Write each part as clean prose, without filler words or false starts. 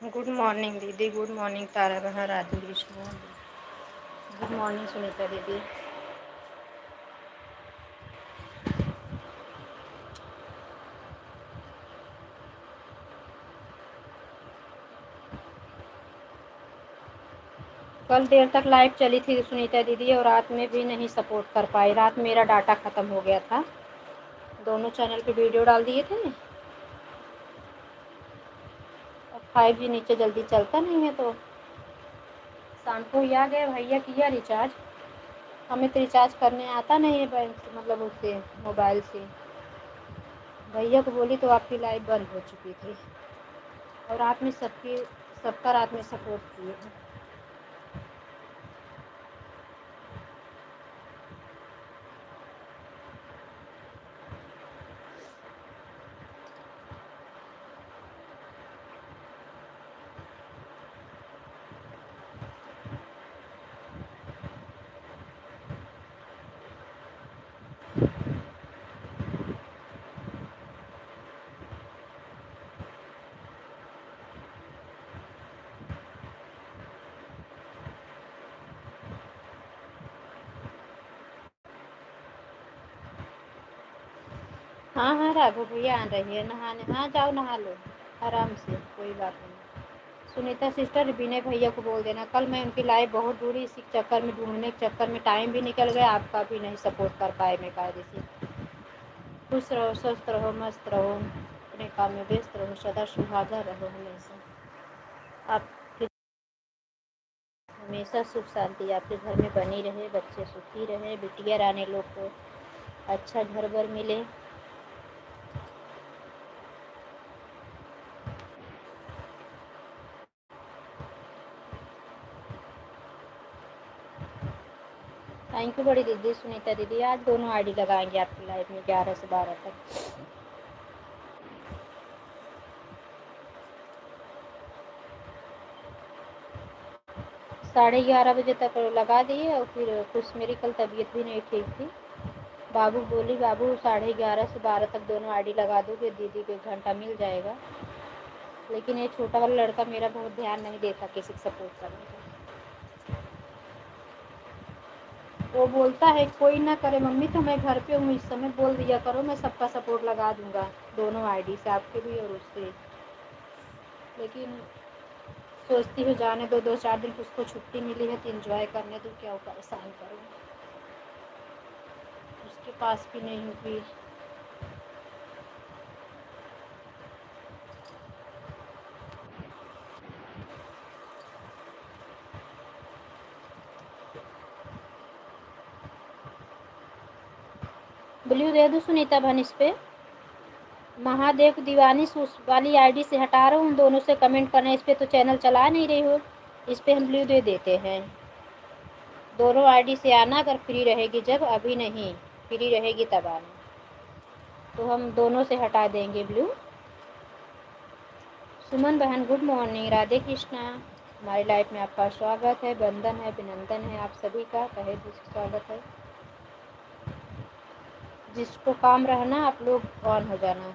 Good morning दीदी। Good morning तारा बहन, Radhe Krishna. Good morning Sunita दीदी। कल देर तक लाइव चली थी सुनीता दीदी, और रात में भी नहीं सपोर्ट कर पाई। रात मेरा डाटा ख़त्म हो गया था। दोनों चैनल पे वीडियो डाल दिए थे। अब 5G नीचे जल्दी चलता नहीं है, तो शाम को ही आ गए। भैया किया रिचार्ज। हमें तो रिचार्ज करने आता नहीं है बैंक से, मतलब उससे मोबाइल से। भैया को बोली तो आपकी लाइव बंद हो चुकी थी। और आपने सबका रात में सपोर्ट किए हैं। हाँ हाँ, राघव भैया आ रही है नहाने। हाँ जाओ नहा लो आराम से, कोई बात नहीं। सुनीता सिस्टर विनय भैया को बोल देना। कल मैं उनकी लाइव बहुत दूरी इसी चक्कर में, ढूंढने के चक्कर में टाइम भी निकल गया। आपका भी नहीं सपोर्ट कर पाए मैं कायदे से। खुश रहो, स्वस्थ रहो, मस्त रहो, अपने काम में व्यस्त रहो, सदा सुहागा रहो हमेशा। आप हमेशा सुख शांति आपके घर में बनी रहे, बच्चे सुखी रहे, बिटिया रानी लोग को अच्छा घर बर मिले। थैंक यू बड़ी दीदी सुनीता दीदी। आज दोनों आईडी लगाएंगे आपकी लाइफ में 11 से 12 तक। 11:30 बजे तक लगा दिए, और फिर कुछ मेरी कल तबीयत भी नहीं ठीक थी। बाबू बोली बाबू 11:30 से 12 तक दोनों आईडी लगा दोगे, दीदी को 1 घंटा मिल जाएगा। लेकिन ये छोटा वाला लड़का मेरा बहुत ध्यान नहीं देता किसी को सपोर्ट करने का। वो बोलता है कोई ना करे मम्मी, तो मैं घर पे हूँ इस समय, बोल दिया करो, मैं सबका सपोर्ट लगा दूंगा दोनों आईडी से, आपके भी और उससे। लेकिन सोचती हूँ जाने दो, 2-4 दिन उसको छुट्टी मिली है तो इंजॉय करने दो, क्या परेशान करूँ। उसके पास भी नहीं होगी। ब्लू दे दूँ सुनीता बहन इस पे। महादेव दीवानी उस वाली आईडी से हटा रहा हूँ, दोनों से कमेंट करना। इस पे तो चैनल चला नहीं रही हो, इस पे हम ब्लू दे देते हैं। दोनों आईडी से आना अगर फ्री रहेगी, जब अभी नहीं फ्री रहेगी तब आना, तो हम दोनों से हटा देंगे ब्लू। सुमन बहन गुड मॉर्निंग, राधे कृष्णा। हमारी लाइफ में आपका स्वागत है, वंदन है, अभिनंदन है आप सभी का, तहे दिल से स्वागत है। जिसको काम रहना आप लोग ऑन हो जाना।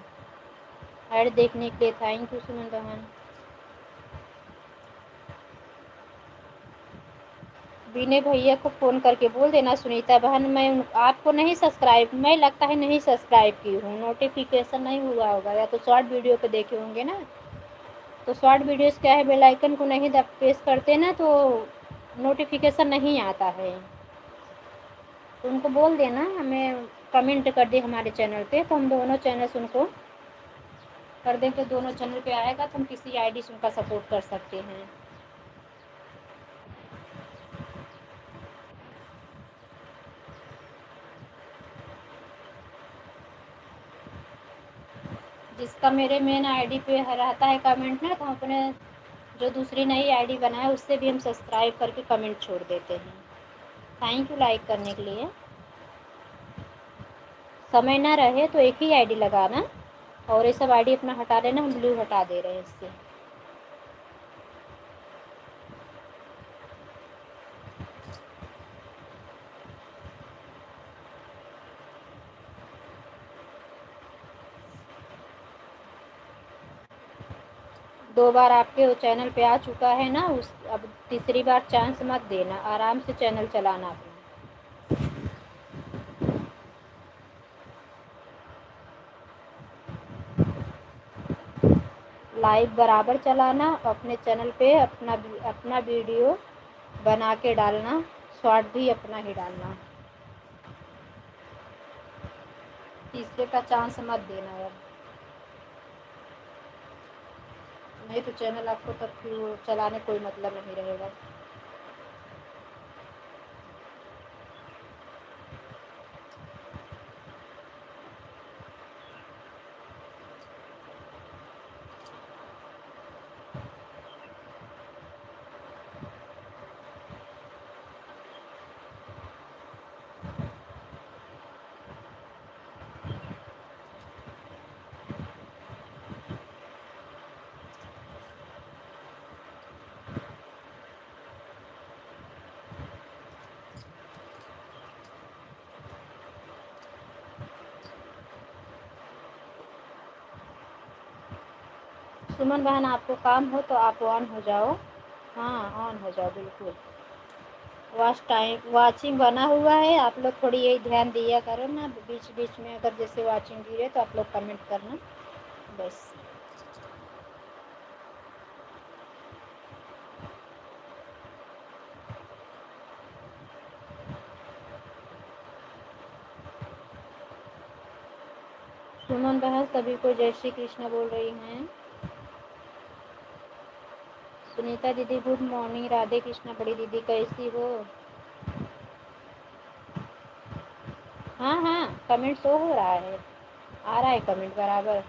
ऐड देखने के लिए थैंक यू सुमन बहन। विनय भैया को फ़ोन करके बोल देना सुनीता बहन, मैं आपको नहीं सब्सक्राइब, मैं लगता है नहीं सब्सक्राइब की हूँ, नोटिफिकेशन नहीं हुआ होगा, या तो शॉर्ट वीडियो पे देखे होंगे ना। तो शॉर्ट वीडियोस क्या है, बेल आइकन को नहीं दब प्रेस करते ना, तो नोटिफिकेशन नहीं आता है। तो उनको बोल देना हमें कमेंट कर दे हमारे चैनल पे, तो हम दोनों चैनल से उनको कर दें, तो दोनों चैनल पे आएगा तो हम किसी आईडी से उनका सपोर्ट कर सकते हैं। जिसका मेरे मेन आईडी पे रहता है कमेंट ना, तो हम अपने जो दूसरी नई आईडी बनाए उससे भी हम सब्सक्राइब करके कमेंट छोड़ देते हैं। थैंक यू लाइक करने के लिए। समय ना रहे तो एक ही आईडी लगाना, और ये सब आईडी अपना हटा लेना, हम ब्लू हटा दे रहे हैं इससे। 2 बार आपके वो चैनल पे आ चुका है ना, उस अब तीसरी बार चांस मत देना, आराम से चैनल चलाना अपना। लाइव बराबर चलाना, अपने चैनल पे अपना वीडियो बना के डालना, शॉर्ट भी अपना ही डालना। तीसरे का चांस मत देना अब, नहीं तो चैनल आपको तब फिर वो चलाने कोई मतलब नहीं रहेगा। सुमन बहन, आपको काम हो तो आप ऑन हो जाओ। हाँ, ऑन हो जाओ बिल्कुल। वाचिंग बना हुआ है, आप लोग थोड़ी यही ध्यान दिया करो ना, बीच बीच में अगर जैसे वाचिंग गिरे तो आप लोग कमेंट करना बस। सुमन बहन सभी को जय श्री कृष्ण बोल रही हैं। सुनीता दीदी गुड मॉर्निंग, राधे कृष्णा बड़ी दीदी कैसी हो? हाँ हाँ, कमेंट शो हो रहा है, आ रहा है कमेंट बराबर।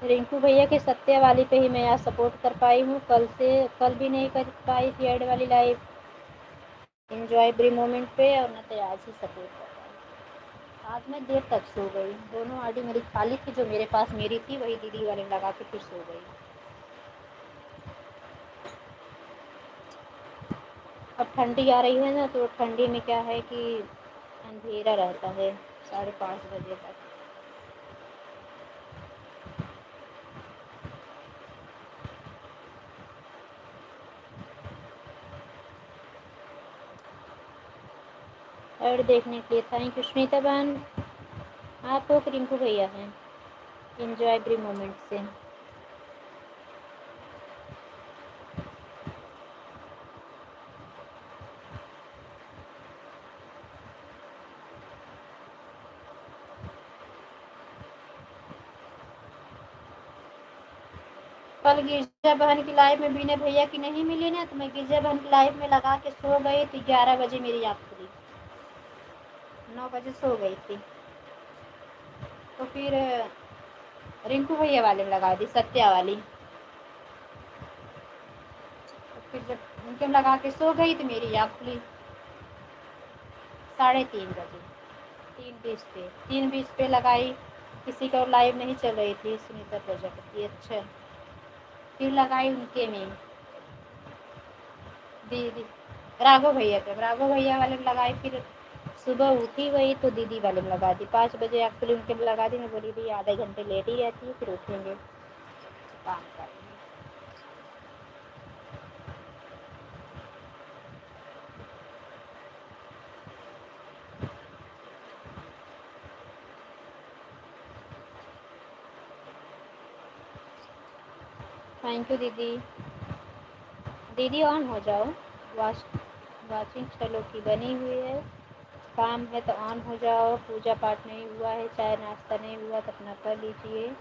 रिंकू भैया के सत्या वाली पे ही मैं आज सपोर्ट कर पाई हूँ, कल भी नहीं कर पाई थी ऐड वाली लाइव एंजॉय एवरी मोमेंट पे, और न तो आज ही सपोर्ट कर पाई। आज मैं देर तक सो गई, दोनों आईडी मेरी खाली थी, जो मेरे पास मेरी थी वही दीदी वाले लगा के फिर सो गई। अब ठंडी आ रही है ना, तो ठंडी में क्या है कि अंधेरा रहता है 5:30 बजे तक। ऐड देखने के लिए थैंक यू सुनीता बहन। आप लोग रिंकू भैया हैं एंजॉय एवरी मोमेंट से। कल गिरजा बहन की लाइव में बीने भैया की नहीं मिली ना, तो मैं गिरजा बहन की लाइव में लगा के सो गई, तो 11 बजे मेरी आँख खुली, 9 बजे सो गई थी। तो फिर रिंकू भैया वाले में लगा दी, सत्या वाली। तो फिर जब उनके में लगा के सो गई तो मेरी आँख खुली 3:30 बजे, 3:20 पे लगाई। किसी का लाइव नहीं चल रही थी, सुनीता प्रजापति। अच्छा, फिर लगाई उनके में दीदी राघव भैया वाले में लगाई। फिर सुबह उठी वही तो दीदी वाले में लगा दी, 5 बजे एक्चुअली उनके में लगा दी। मैं बोली थी आधे घंटे लेट ही रहती है, फिर उठेंगे काम करेंगे। थैंक यू दीदी। दीदी ऑन हो जाओ, वाच वाचिंग चलो की बनी हुई है। काम है तो ऑन हो जाओ। पूजा पाठ नहीं हुआ है, चाय नाश्ता नहीं हुआ तो अपना कर लीजिए।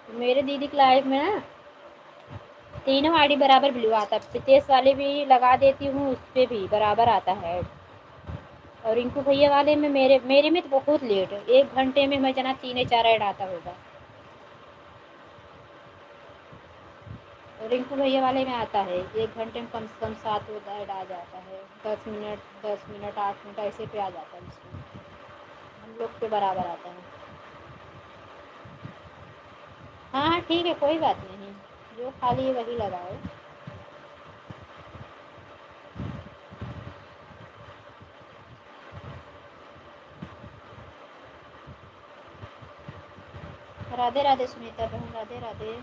मेरे दीदी की लाइफ में ना तीनों आईडी बराबर ब्लू आता है। प्रीतेश वाले भी लगा देती हूँ, उस पर भी बराबर आता है। और रिंकू भैया वाले में मेरे में तो बहुत लेट है, 1 घंटे में मैं जना 3 या 4 ऐड आता होगा। रिंकू भैया वाले में आता है 1 घंटे में कम से कम 7 ऐड आ जाता है। 10 मिनट 8 मिनट ऐसे पे आ जाता है उसमें। हम लोग के बराबर आता है। हाँ हाँ ठीक है, कोई बात नहीं। जो खाली है वही लगाओ। राधे राधे सुनीता बहन, राधे राधे।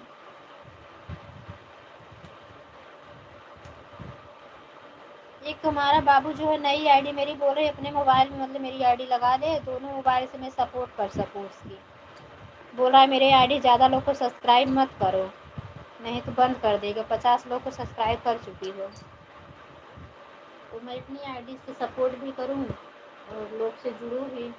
एक तुम्हारा बाबू जो है नई आईडी मेरी बोल रहे अपने मोबाइल में, मतलब मेरी आईडी लगा दे, दोनों मोबाइल से मैं सपोर्ट कर सकूँ उसकी। बोल रहा है मेरे आईडी ज़्यादा लोग को सब्सक्राइब मत करो, नहीं तो बंद कर देगा। 50 लोग को सब्सक्राइब कर चुकी हो, तो मैं अपनी आईडी से सपोर्ट भी करूँ और लोग से जुड़ूँ भी।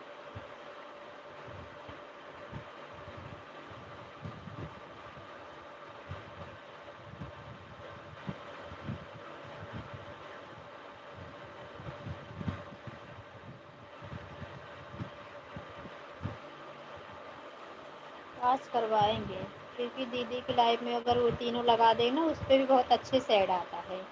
आज करवाएंगे, क्योंकि दीदी की लाइफ में अगर वो तीनों लगा दे ना, उस पर भी बहुत अच्छे से ऐड आता है।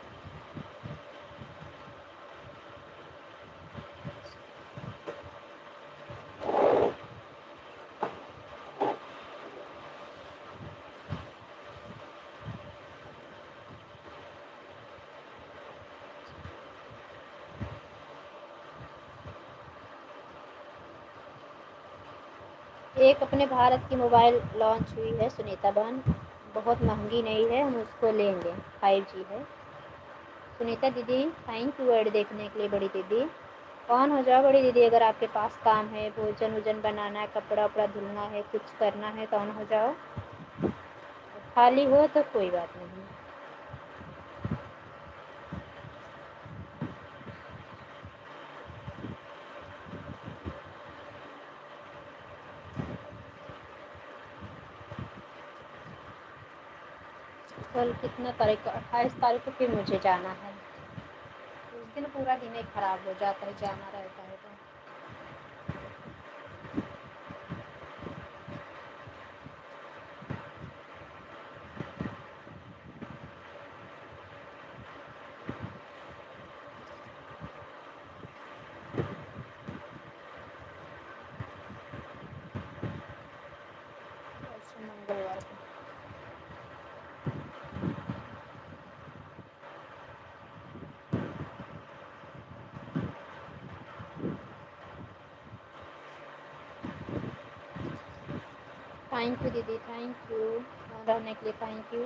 एक अपने भारत की मोबाइल लॉन्च हुई है सुनीता बहन, बहुत महंगी नहीं है, हम उसको लेंगे। 5G है। सुनीता दीदी थैंक यू ऐड देखने के लिए। बड़ी दीदी ऑन हो जाओ। बड़ी दीदी अगर आपके पास काम है, भोजन वोजन बनाना है, कपड़ा उपड़ा धुलना है, कुछ करना है तो ऑन हो जाओ। खाली हो तो कोई बात नहीं। कल कितना तारीख को? 28 तारीख को फिर मुझे जाना है। उस दिन पूरा दिन ही खराब हो जाता है, जाना रहता है तो। ऐसे मंगलवार को। थैंक यू दीदी, थैंक यू ऑन रहने के लिए, थैंक यू।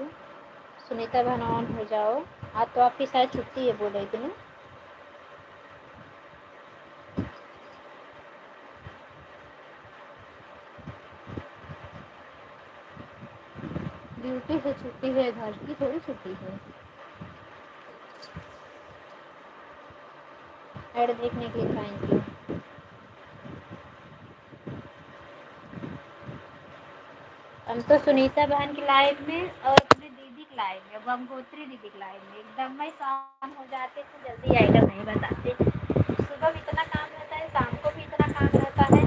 सुनीता बहन ऑन हो जाओ। आज तो आपकी शायद छुट्टी है, बोल रही थी ना। ड्यूटी से छुट्टी है, घर की थोड़ी छुट्टी है। ऐड देखने के लिए थैंक यू। हम तो सुनीता बहन की लाइव में और अपने दीदी की लाइव में, गंगोत्री दीदी की लाइव में एकदम में शाम हो जाते तो जल्दी आइटम नहीं बताते। सुबह भी इतना काम रहता है, शाम को भी इतना काम रहता है।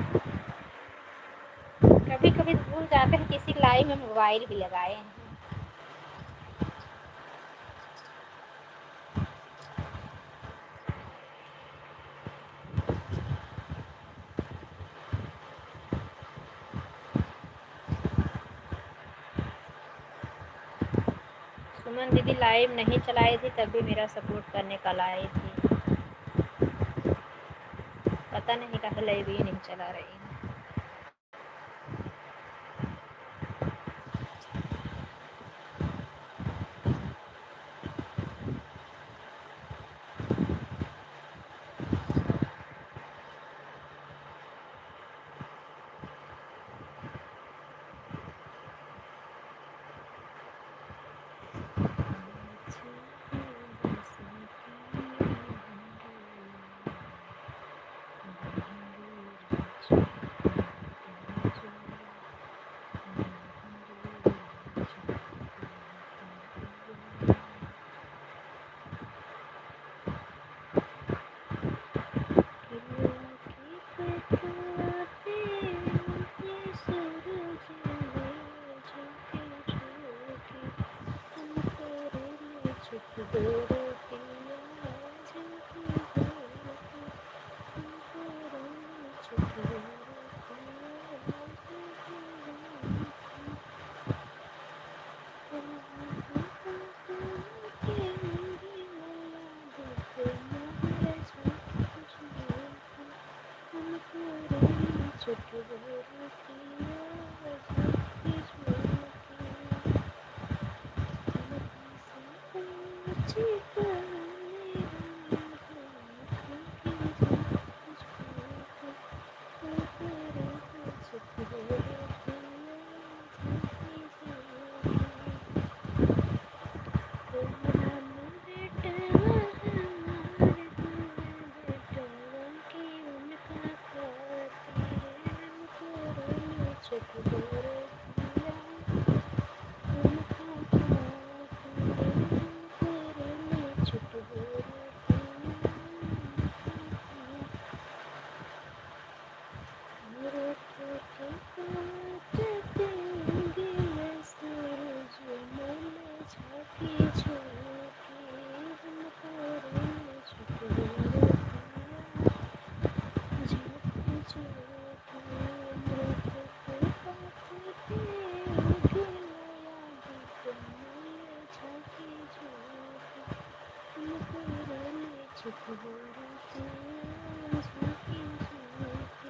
कभी कभी भूल जाते हैं किसी की लाइव में मोबाइल भी लगाए हैं। सुमन दीदी लाइव नहीं चलाई थी, तब भी मेरा सपोर्ट करने कल आई थी। पता नहीं कहाँ लाइव ही नहीं चला रही है। चुप दो रे पिया झांकी झोंके हमको रोने चुप दो रे पिया झांकी झोंके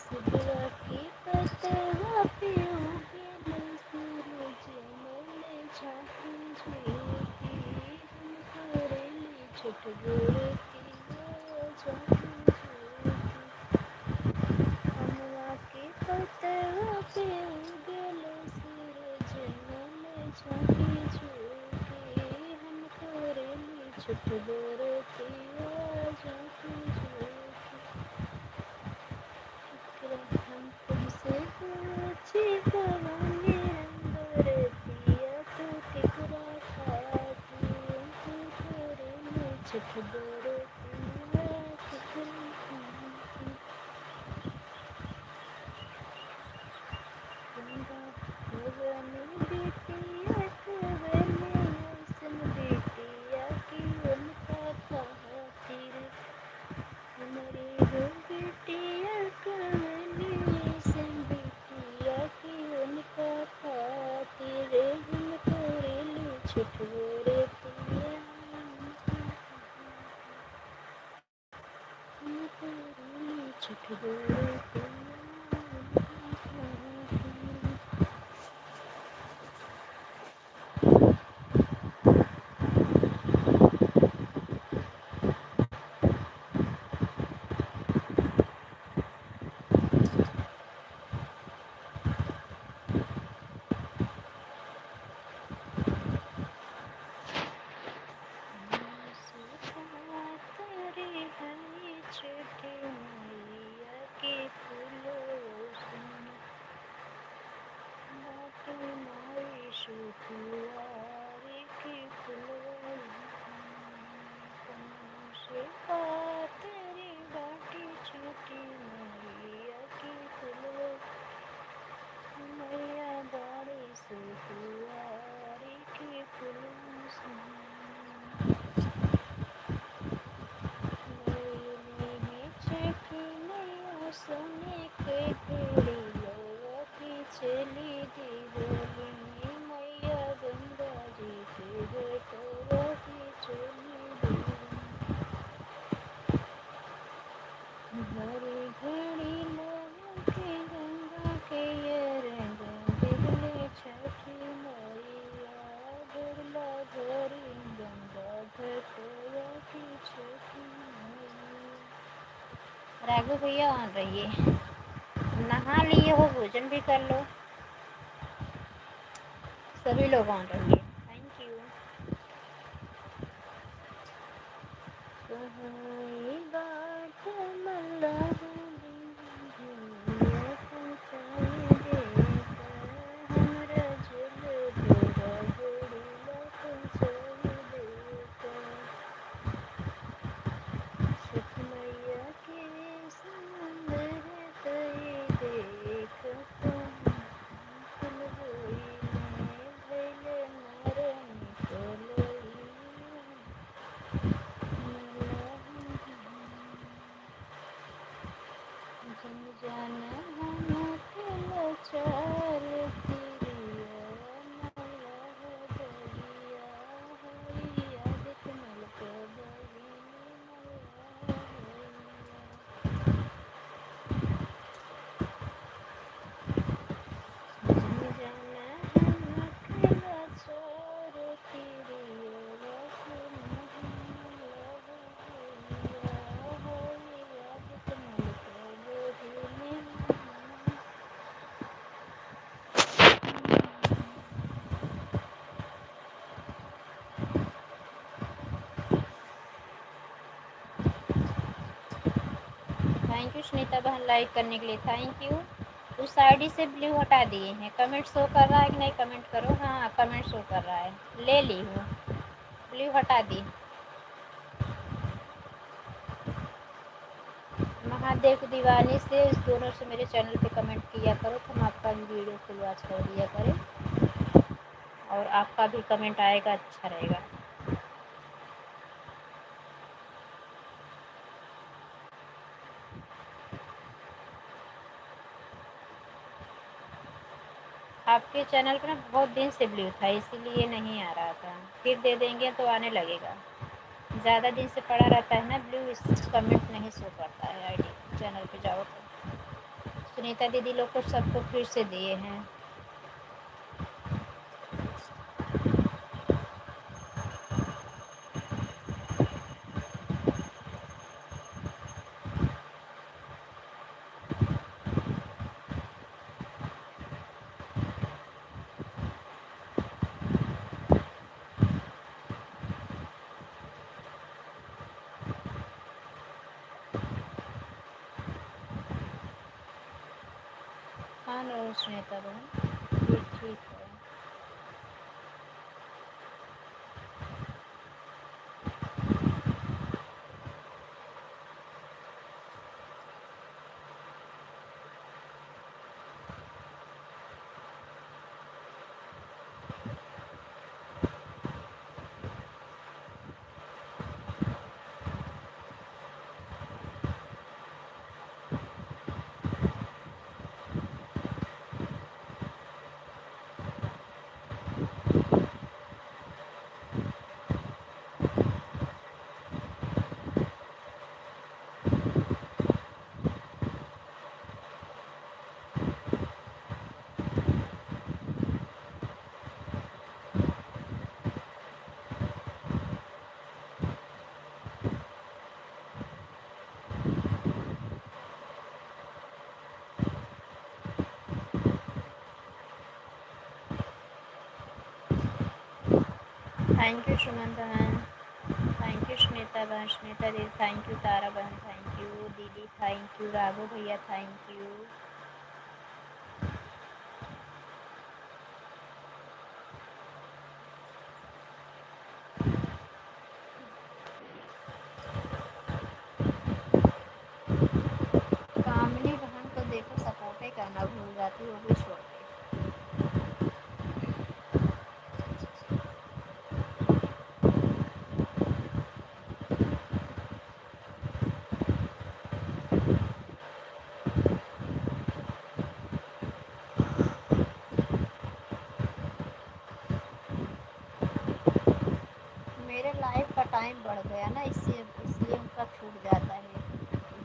सुबह की पतवा पे उगे सूरज मैंने झाँकी झोंकी हमको रेली छुट गोरे पिया झाँकी झोंकी अमवा के पतवा पे उगे सूरज मैंने झाँकी झोंकी हमको रेली छुट गोरे पिया झाँकी झोंकी हम तुमसे पूछी भवानी अंबर पिया तू केकरा खाती तू करे में छठ गोर पिया केकरा खाती गंगा भवानी बेटिया कवने ऐसन बेटिया की उनका खातिर हमारी हो बेटिया कवने ऐसन बेटिया की उनका खातिर हमको रेली छुट गोरे पिया हमको रेली छुट गोरे पिया उनका खातिर राघव भैया ऑन रहिए, नहा लिए हो, भोजन भी कर लो, सभी लोग ऑन रहिए। Thank you. कहाई बात मल्लाह भैया पहुँचाई देता, हमरा झूल तोरा गोड़िया पहुँचाई देता। सुख मैया के सुंदर तई देखत, कुल होइले भइले नरम कलइया, जन जान हम लाचार तिरिया, मल्लाह भैया होई आदित मल क बहिनी मल्लाह भैया। जन जान हम लाचार तिरिया, रखन मल्लाह भैया होई आदित मल क बहिनी। थैंक यू सुनीता बहन लाइक करने के लिए, थैंक यू। उस आईडी से ब्लू हटा दिए हैं, कमेंट शो कर रहा है कि नहीं, कमेंट करो। हाँ कमेंट शो कर रहा है, ले ली हूँ, ब्लू हटा दी। महादेव की दीवानी से इस दोनों से मेरे चैनल पे कमेंट किया करो, तो हम आपका भी वीडियो फुल वॉच कर दिया करें, और आपका भी कमेंट आएगा, अच्छा रहेगा। आपके चैनल पर ना बहुत दिन से ब्लू था, इसीलिए नहीं आ रहा था, फिर दे देंगे तो आने लगेगा। ज़्यादा दिन से पड़ा रहता है ना ब्लू, इस कमेंट नहीं शो करता है आईडी चैनल पे जाओ तो। सुनीता दीदी लोग को सबको फिर से दिए हैं। हाँ नो सुनीता बहन, ये ठीक है। थैंक यू सुमन बहन, थैंक यू सुनीता बहन, सुनीता दीदी थैंक यू, तारा बहन थैंक यू, दीदी थैंक यू, राघव भैया थैंक यू। कामिनी बहन को देखो सपोर्ट ही करना भूल जाती, वो भी छोड़ के। मेरे लाइफ का टाइम बढ़ गया ना, इसलिए उनका छूट जाता है।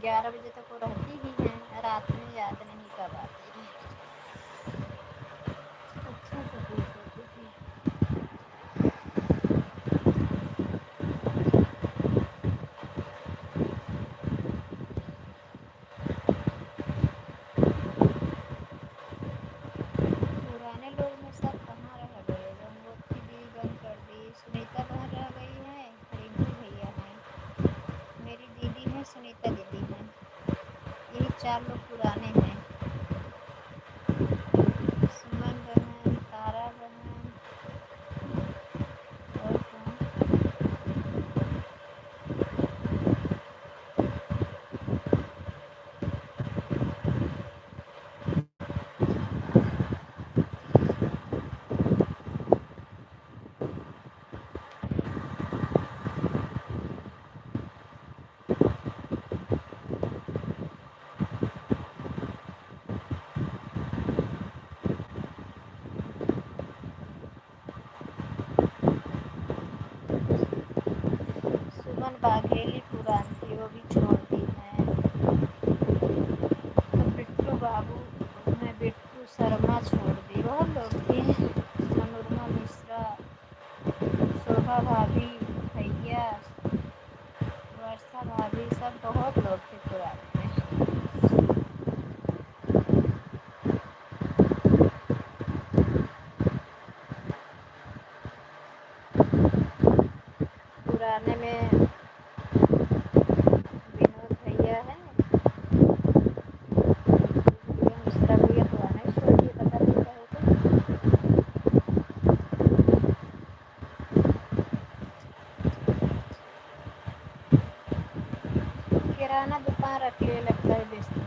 11 बजे तक वो रहती ही हैं, रात में याद नहीं कब आती है। अच्छा सपोर्ट करती थी। 4 लोग पुराने हैं। सुमन बहन, तारा बहन और कौन? सुमन बाघेली पुरानी थी, वो भी छोड़ दी है। तो बिट्टू बाबू, मैं बिट्टू शर्मा छोड़ दी, बहुत लोग थे। मनोरमा मिश्रा, शोभा भाभी, भैया, वर्षा भाभी, सब बहुत लोग थे पुराने में। पुराने में विनोद भैया है, मिश्रा भैया पुराना ही छोड़ दिए, पता नहीं क्या होगा। किराना दुकान रखे, लगता है बेचते हुए।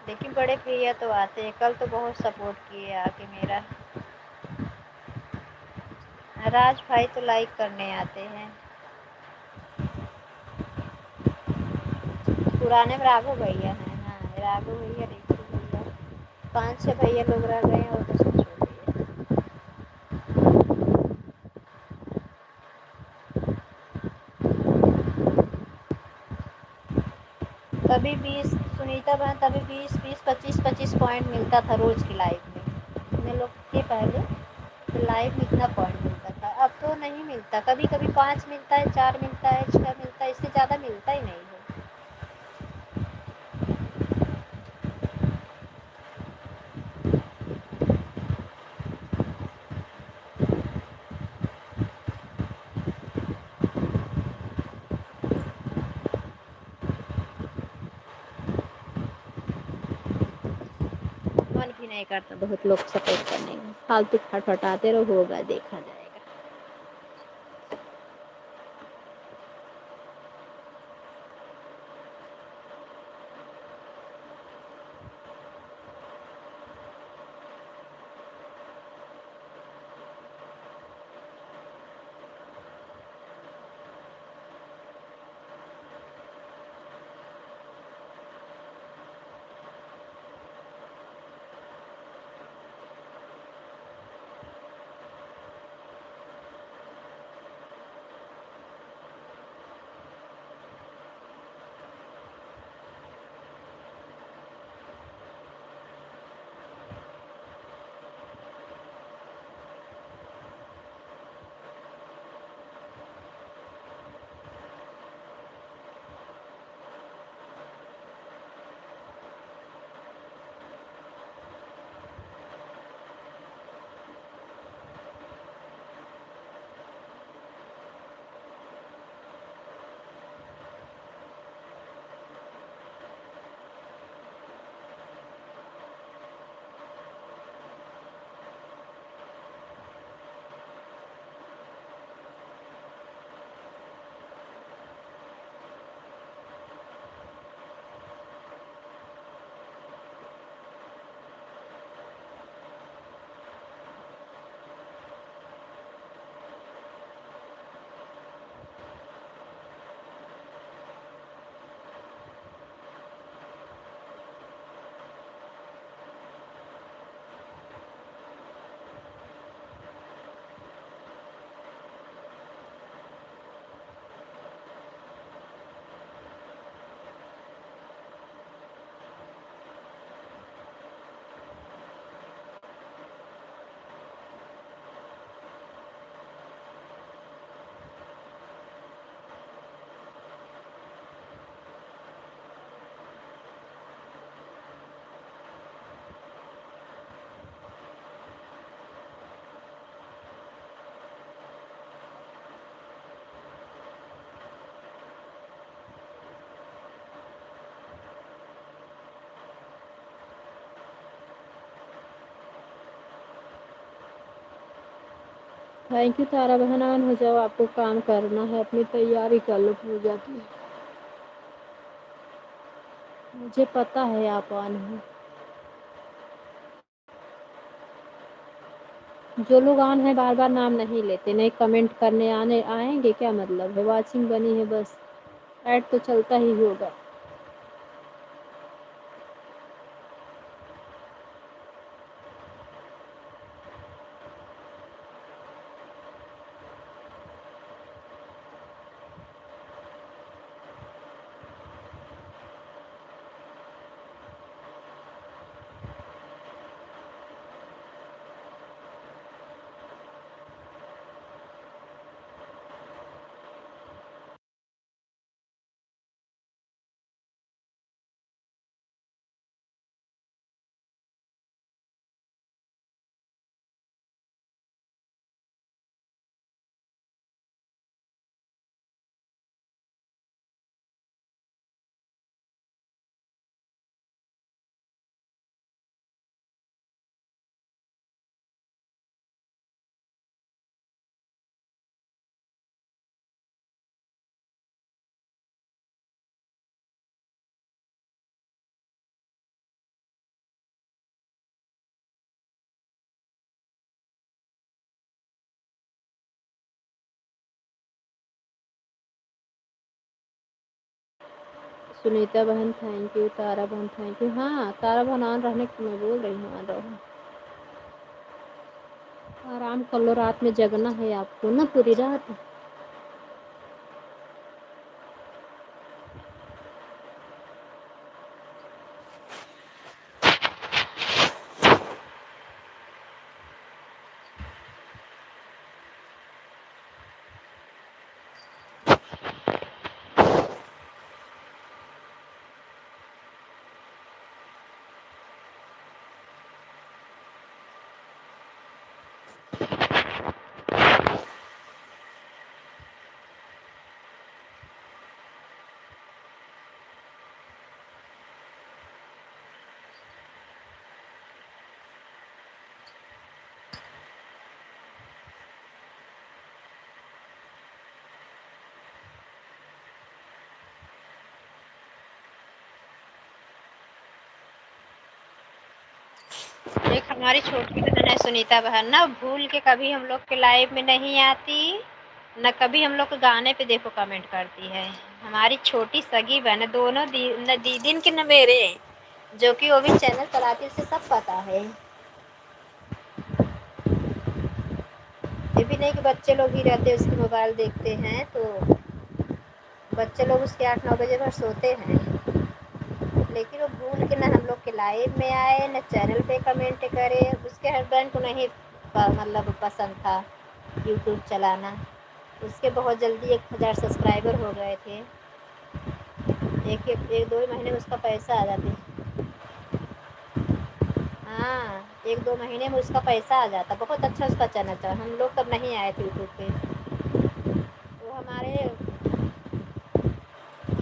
लेकिन बड़े भैया तो आते हैं, कल तो बहुत सपोर्ट किए आके मेरा। राज भाई तो लाइक करने आते हैं। पुराने में राघव भैया हैं, हाँ राघव भैया, रिंकू भैया, 5-6 भैया लोग रह गए हैं, और तो सब छोड़ दिए। तभी 20 सुनीता बहन, तभी 20-20, 25-25 पॉइंट मिलता था रोज की लाइव में। इतने लोग थे पहले तो लाइव में इतना पॉइंट मिलता था, अब तो नहीं मिलता। कभी कभी 5 मिलता है, 4 मिलता है, 6 मिलता है, इससे ज़्यादा मिलता ही नहीं है। मन भी नहीं करता बहुत लोग सपोर्ट करने में, फालतू फटफटाते रहो, होगा देखा जाएगा। थैंक यू तारा बहन, ऑन हो जाओ, आपको काम करना है, अपनी तैयारी कर लो पूजा की। मुझे पता है आप ऑन हो। जो लोग ऑन है बार बार नाम नहीं लेते, नहीं कमेंट करने आने आएंगे, क्या मतलब है? वॉचिंग बनी है बस, ऐड तो चलता ही होगा। सुनीता बहन थैंक यू, तारा बहन थैंक यू। हाँ तारा बहन ऑन रहने को मैं बोल रही हूँ, ऑन रहो, आराम कर लो, रात में जगना है आपको ना पूरी रात। एक हमारी छोटी बहन है सुनीता बहन ना, भूल के कभी हम लोग के लाइव में नहीं आती, न कभी हम लोग के गाने पे देखो कमेंट करती है। हमारी छोटी सगी बहन है, दोनों न दीदी के न मेरे, जो कि वो भी चैनल चलाती है, उसे सब पता है। ये भी नहीं कि बच्चे लोग ही रहते उसके मोबाइल देखते हैं, तो बच्चे लोग उसके 8-9 बजे भर सोते हैं, लेकिन वो भूल के ना हम लोग के लाइव में आए, न चैनल पे कमेंट करे। उसके हस्बैंड को नहीं मतलब पसंद था यूट्यूब चलाना, उसके बहुत जल्दी 1000 सब्सक्राइबर हो गए थे। एक 2 महीने में उसका पैसा आ जाते। हाँ 1-2 महीने में उसका पैसा आ जाता, बहुत अच्छा उसका चैनल चला। हम लोग तब नहीं आए थे यूट्यूब पे, तो हमारे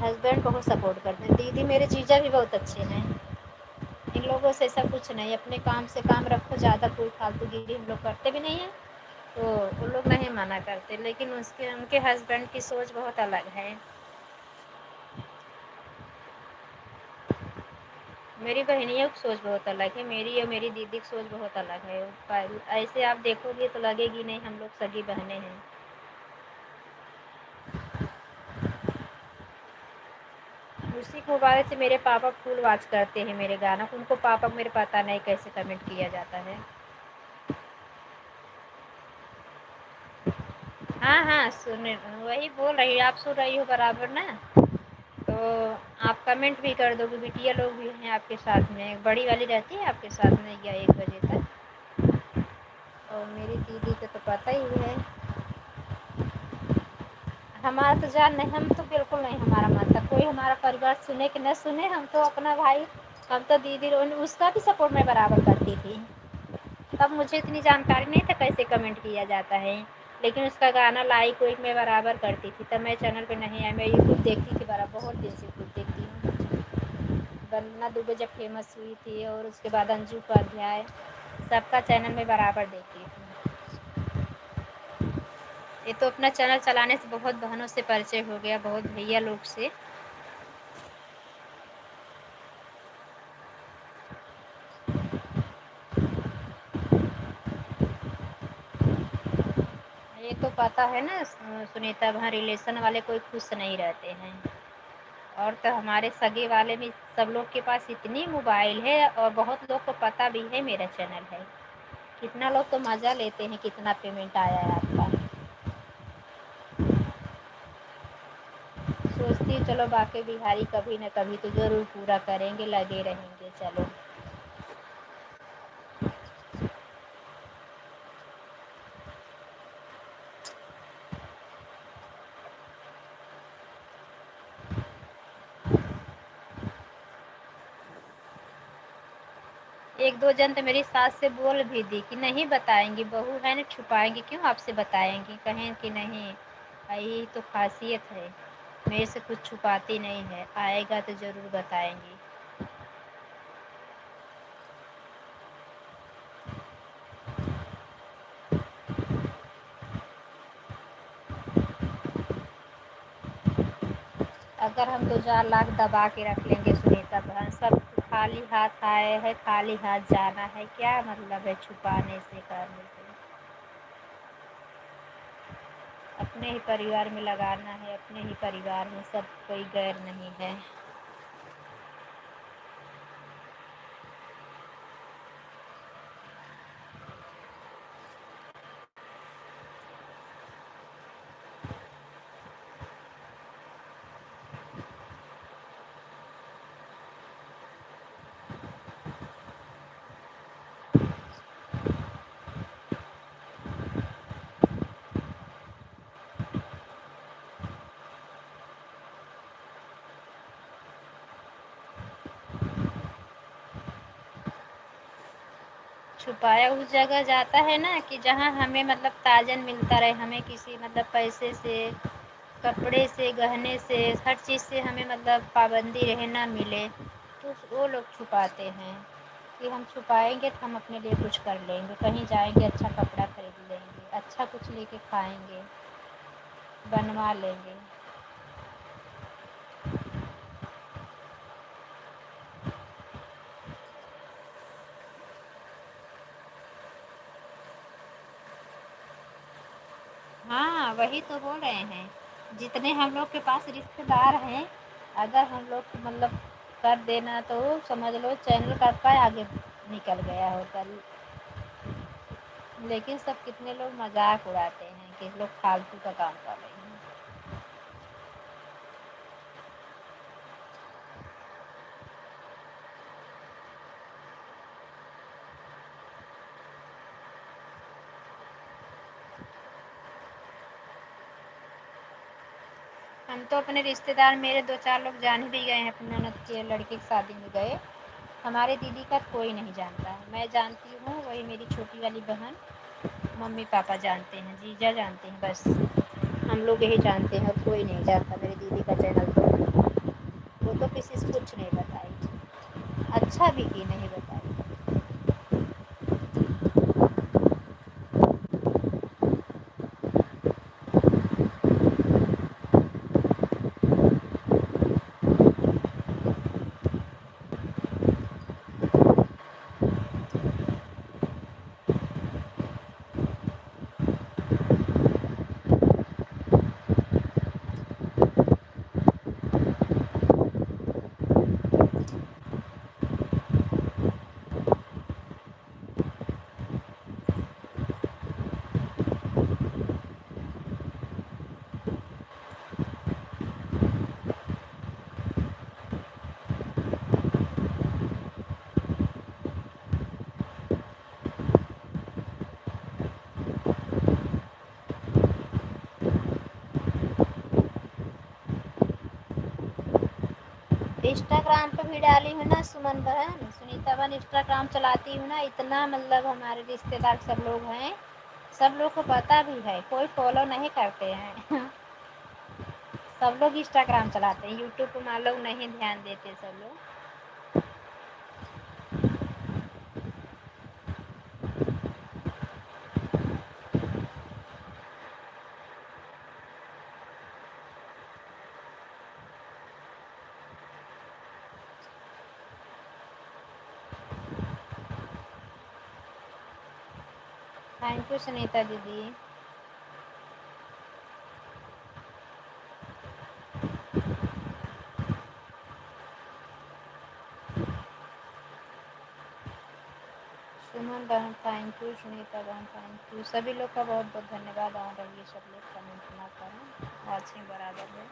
हस्बैंड बहुत सपोर्ट करते हैं। दीदी मेरे जीजा भी बहुत अच्छे हैं, इन लोगों से ऐसा कुछ नहीं, अपने काम से काम रखो, ज़्यादा कोई फालतूगिरी हम लोग करते भी नहीं हैं, तो वो लोग नहीं मना करते। लेकिन उसके उनके हस्बैंड की सोच बहुत अलग है। मेरी बहनियों की सोच बहुत अलग है, मेरी और मेरी दीदी की सोच बहुत अलग है। ऐसे आप देखोगे तो लगेगी नहीं हम लोग सगी बहनें हैं। उसी के मोबाइल से मेरे पापा फुल वॉच करते हैं मेरे गाना, उनको पापा को मेरे पता नहीं कैसे कमेंट किया जाता है। हाँ हाँ सुन, वही बोल रही, आप सुन रही हो बराबर ना, तो आप कमेंट भी कर दोगे। बिटिया लोग भी हैं आपके साथ में, बड़ी वाली रहती है आपके साथ में या 1 बजे तक, और मेरी दीदी को तो पता ही है। हमारा तो जान नहीं, हम तो बिल्कुल नहीं, हमारा मानता कोई, हमारा परिवार सुने कि न सुने, हम तो अपना भाई, हम तो दीदी उसका भी सपोर्ट मैं बराबर करती थी। तब मुझे इतनी जानकारी नहीं था कैसे कमेंट किया जाता है, लेकिन उसका गाना लाइक वाइक मैं बराबर करती थी। तब मैं चैनल पे नहीं आई, मैं यूट्यूब देखती थी बराबर, बहुत दिन से यूट्यूब देखती हूँ। वंदना दुबे जब फेमस हुई थी, और उसके बाद अंजू उपाध्याय, सबका चैनल में बराबर देखती थी। ये तो अपना चैनल चलाने से बहुत बहनों से परिचय हो गया, बहुत भैया लोग से। ये तो पता है ना, सुनीता वहाँ रिलेशन वाले कोई खुश नहीं रहते हैं। और तो हमारे सगे वाले भी सब लोग के पास इतनी मोबाइल है, और बहुत लोग को पता भी है मेरा चैनल है। कितना लोग तो मज़ा लेते हैं कितना पेमेंट आया है आपका। सोचती हूँ चलो बाकी बिहारी कभी न कभी तो ज़रूर पूरा करेंगे, लगे रहेंगे। चलो। एक दो जन तो मेरी सास से बोल भी दी कि नहीं बताएंगी, बहू है ना, छुपाएंगी क्यों, आपसे बताएंगी। कहें कि नहीं, यही तो खासियत है, मेरे से कुछ छुपाती नहीं है, आएगा तो ज़रूर बताएंगी। अगर हम 2-4 लाख दबा के रख लेंगे सुनीता बहन, सब खाली हाथ आए हैं, खाली हाथ जाना है, क्या मतलब है छुपाने से, करने से। अपने ही परिवार में लगाना है, अपने ही परिवार में, सब कोई गैर नहीं है। छुपाया उस जगह जाता है ना कि जहाँ हमें मतलब ताजन मिलता रहे, हमें किसी मतलब पैसे से, कपड़े से, गहने से, हर चीज़ से हमें मतलब पाबंदी रहे, ना मिले, तो वो लोग छुपाते हैं। कि हम छुपाएंगे तो हम अपने लिए कुछ कर लेंगे, कहीं जाएंगे अच्छा कपड़ा खरीद लेंगे, अच्छा कुछ लेके खाएंगे, बनवा लेंगे। हाँ, वही तो बोल रहे हैं, जितने हम लोग के पास रिश्तेदार हैं, अगर हम लोग मतलब कर देना तो समझ लो चैनल का कब आगे निकल गया होगा। लेकिन सब कितने लोग मजाक उड़ाते हैं कि लोग फालतू का काम कर रहे हैं। हम तो अपने रिश्तेदार, मेरे 2-4 लोग जान भी गए हैं, अपने ननद के लड़के की शादी में गए। हमारे दीदी का कोई नहीं जानता है, मैं जानती हूँ, वही मेरी छोटी वाली बहन, मम्मी पापा जानते हैं, जीजा जानते हैं, बस हम लोग यही जानते हैं, और कोई नहीं जानता मेरी दीदी का चैनल। तो वो तो किसी से कुछ नहीं बताई, अच्छा भी की नहीं बताई। इंस्टाग्राम पे भी डाली हूँ ना सुमन बहन, सुनीता बहन, इंस्टाग्राम चलाती हूँ ना, इतना मतलब हमारे रिश्तेदार सब लोग हैं, सब लोग को पता भी है, कोई फॉलो नहीं करते हैं। सब लोग इंस्टाग्राम चलाते हैं, यूट्यूब पे मान लोग नहीं ध्यान देते सब लोग। थैंक यू सुनीता दीदी। सुमन बहन थैंक यू, सुनीता बहन थैंक यू, सभी लोग का बहुत बहुत धन्यवाद। और ये सब लोग कमेंट ना करें, वॉचिंग बराबर है।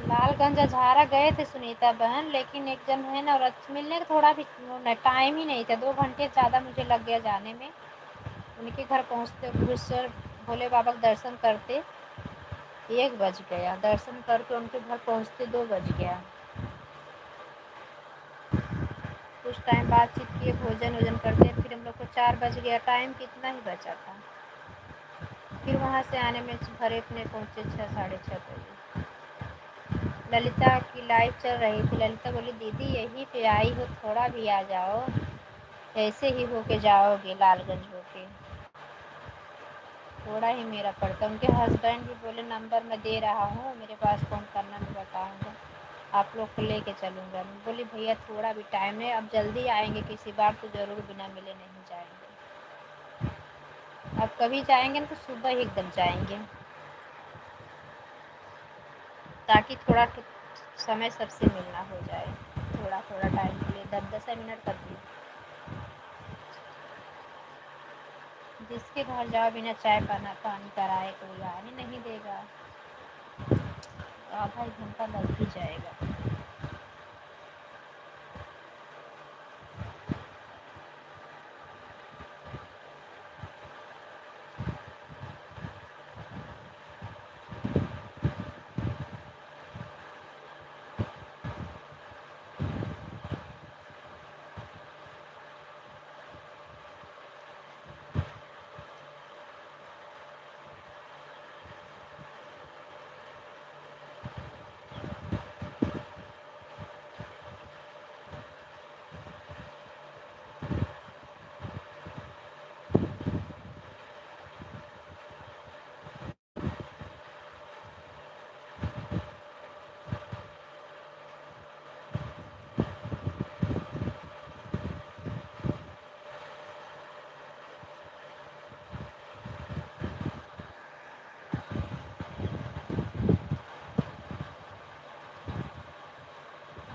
लालगंज अझारा गए थे सुनीता बहन, लेकिन एक जन है ना, और मिलने का थोड़ा भी टाइम ही नहीं था। 2 घंटे ज़्यादा मुझे लग गया जाने में। उनके घर पहुँचते भुवनेश्वर भोले बाबा के दर्शन करते 1 बज गया, दर्शन करके उनके घर पहुँचते 2 बज गया। कुछ टाइम बातचीत किए, भोजन वोजन करते, फिर हम लोग को 4 बज गया। टाइम कितना ही बचा था। फिर वहाँ से आने में घर इतने पहुँचे 6 साढ़े 6 बजे। ललिता की लाइव चल रही थी। ललिता बोली दीदी यहीं पे आई हो, थोड़ा भी आ जाओ, ऐसे ही होके जाओगे लालगंज होके, थोड़ा ही मेरा पड़ता। उनके हस्बैंड भी बोले नंबर मैं दे रहा हूँ, मेरे पास फ़ोन करना, मैं बताऊँगा, आप लोग को लेके चलूँगा। मैं बोली भैया थोड़ा भी टाइम है, अब जल्दी आएंगे किसी बार तो ज़रूर, बिना मिले नहीं जाएंगे। अब कभी जाएंगे ना तो सुबह ही एकदम जाएंगे, ताकि थोड़ा समय सबसे मिलना हो जाए, थोड़ा थोड़ा टाइम के लिए 10-10 मिनट कर दिए। जिसके घर जाओ बिना चाय पानी कराए कोई आने नहीं देगा, आधा 1 घंटा लग ही जाएगा।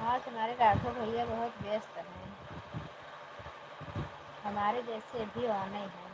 आज हमारे राघव भैया बहुत व्यस्त हैं, हमारे जैसे भी आने हैं।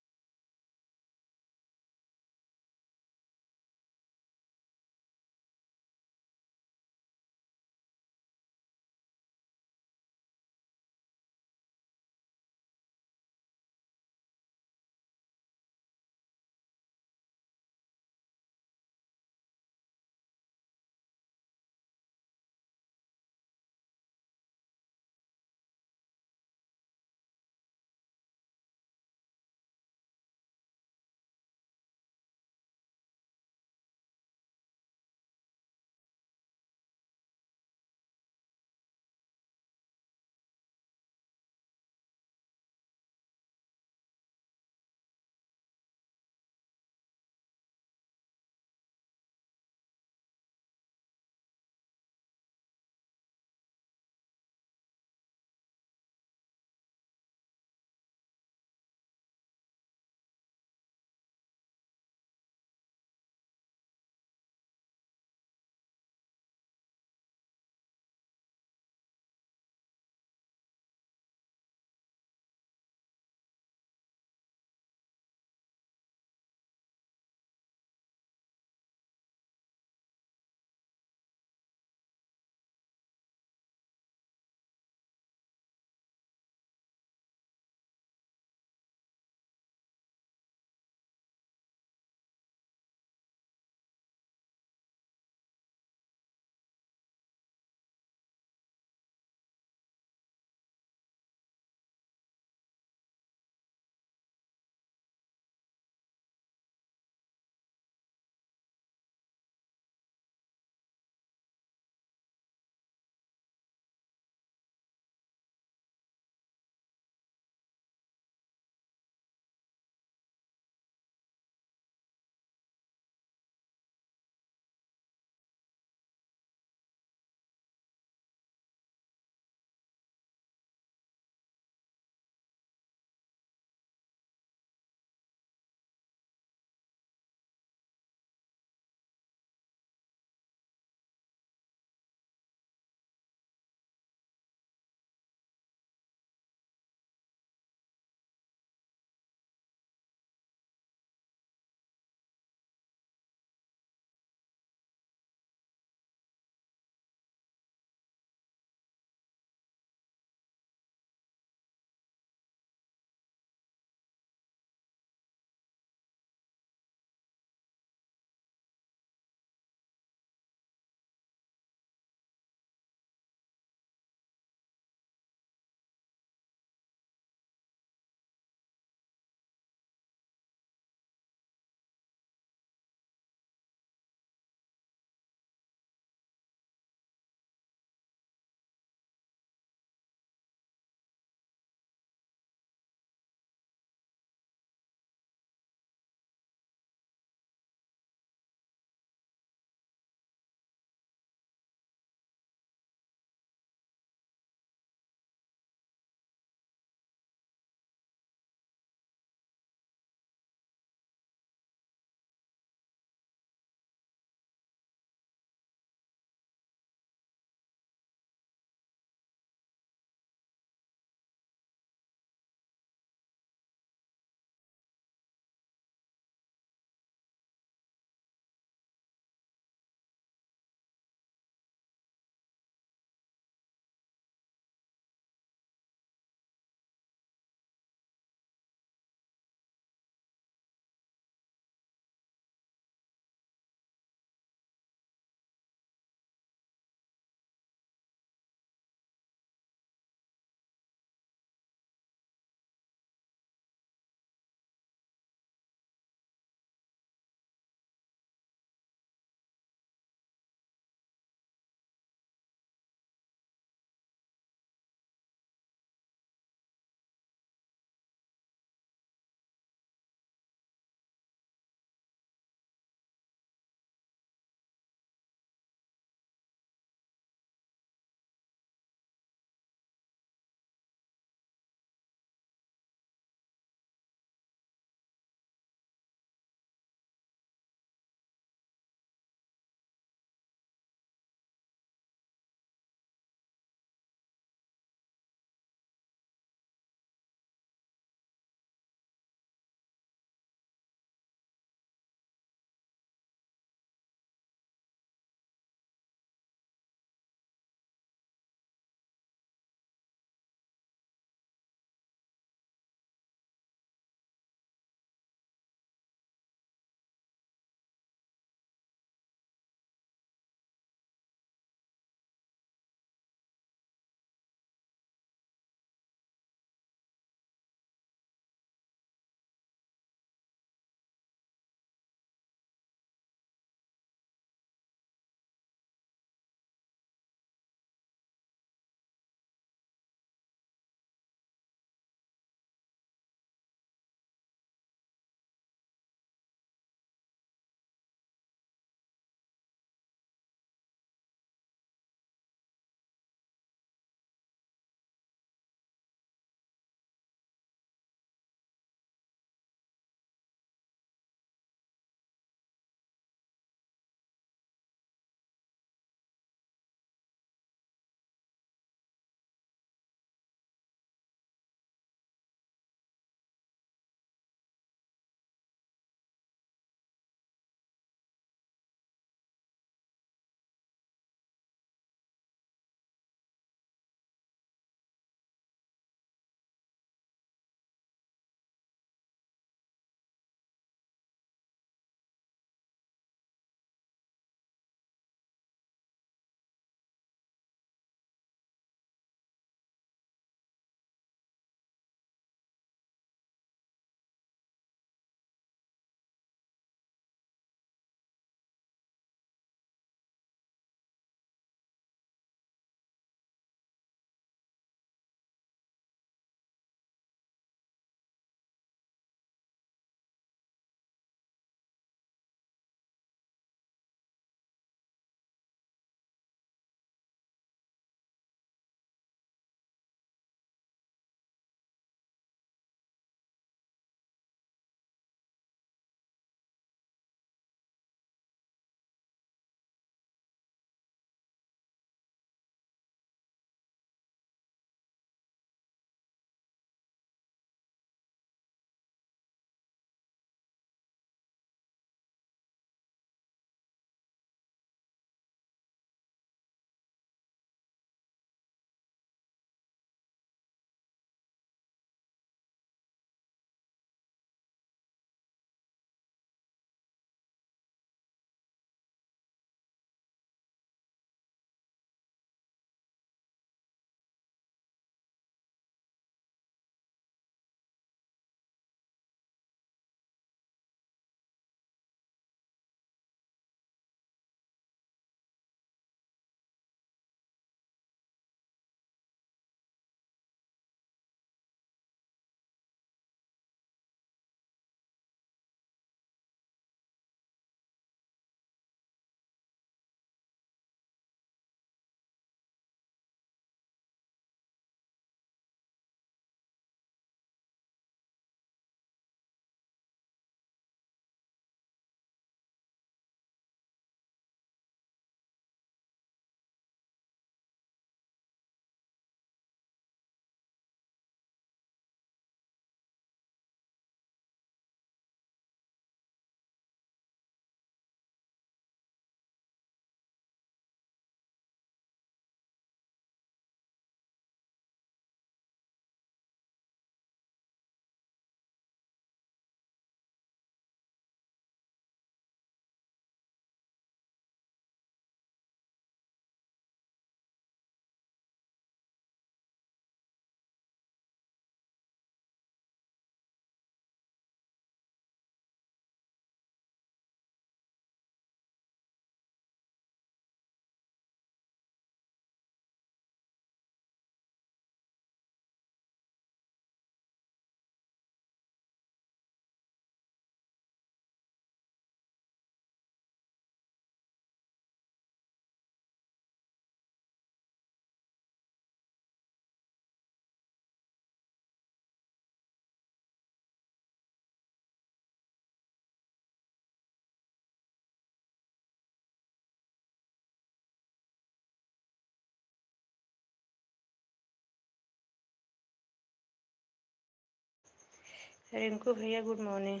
रिंकू भैया गुड मॉर्निंग।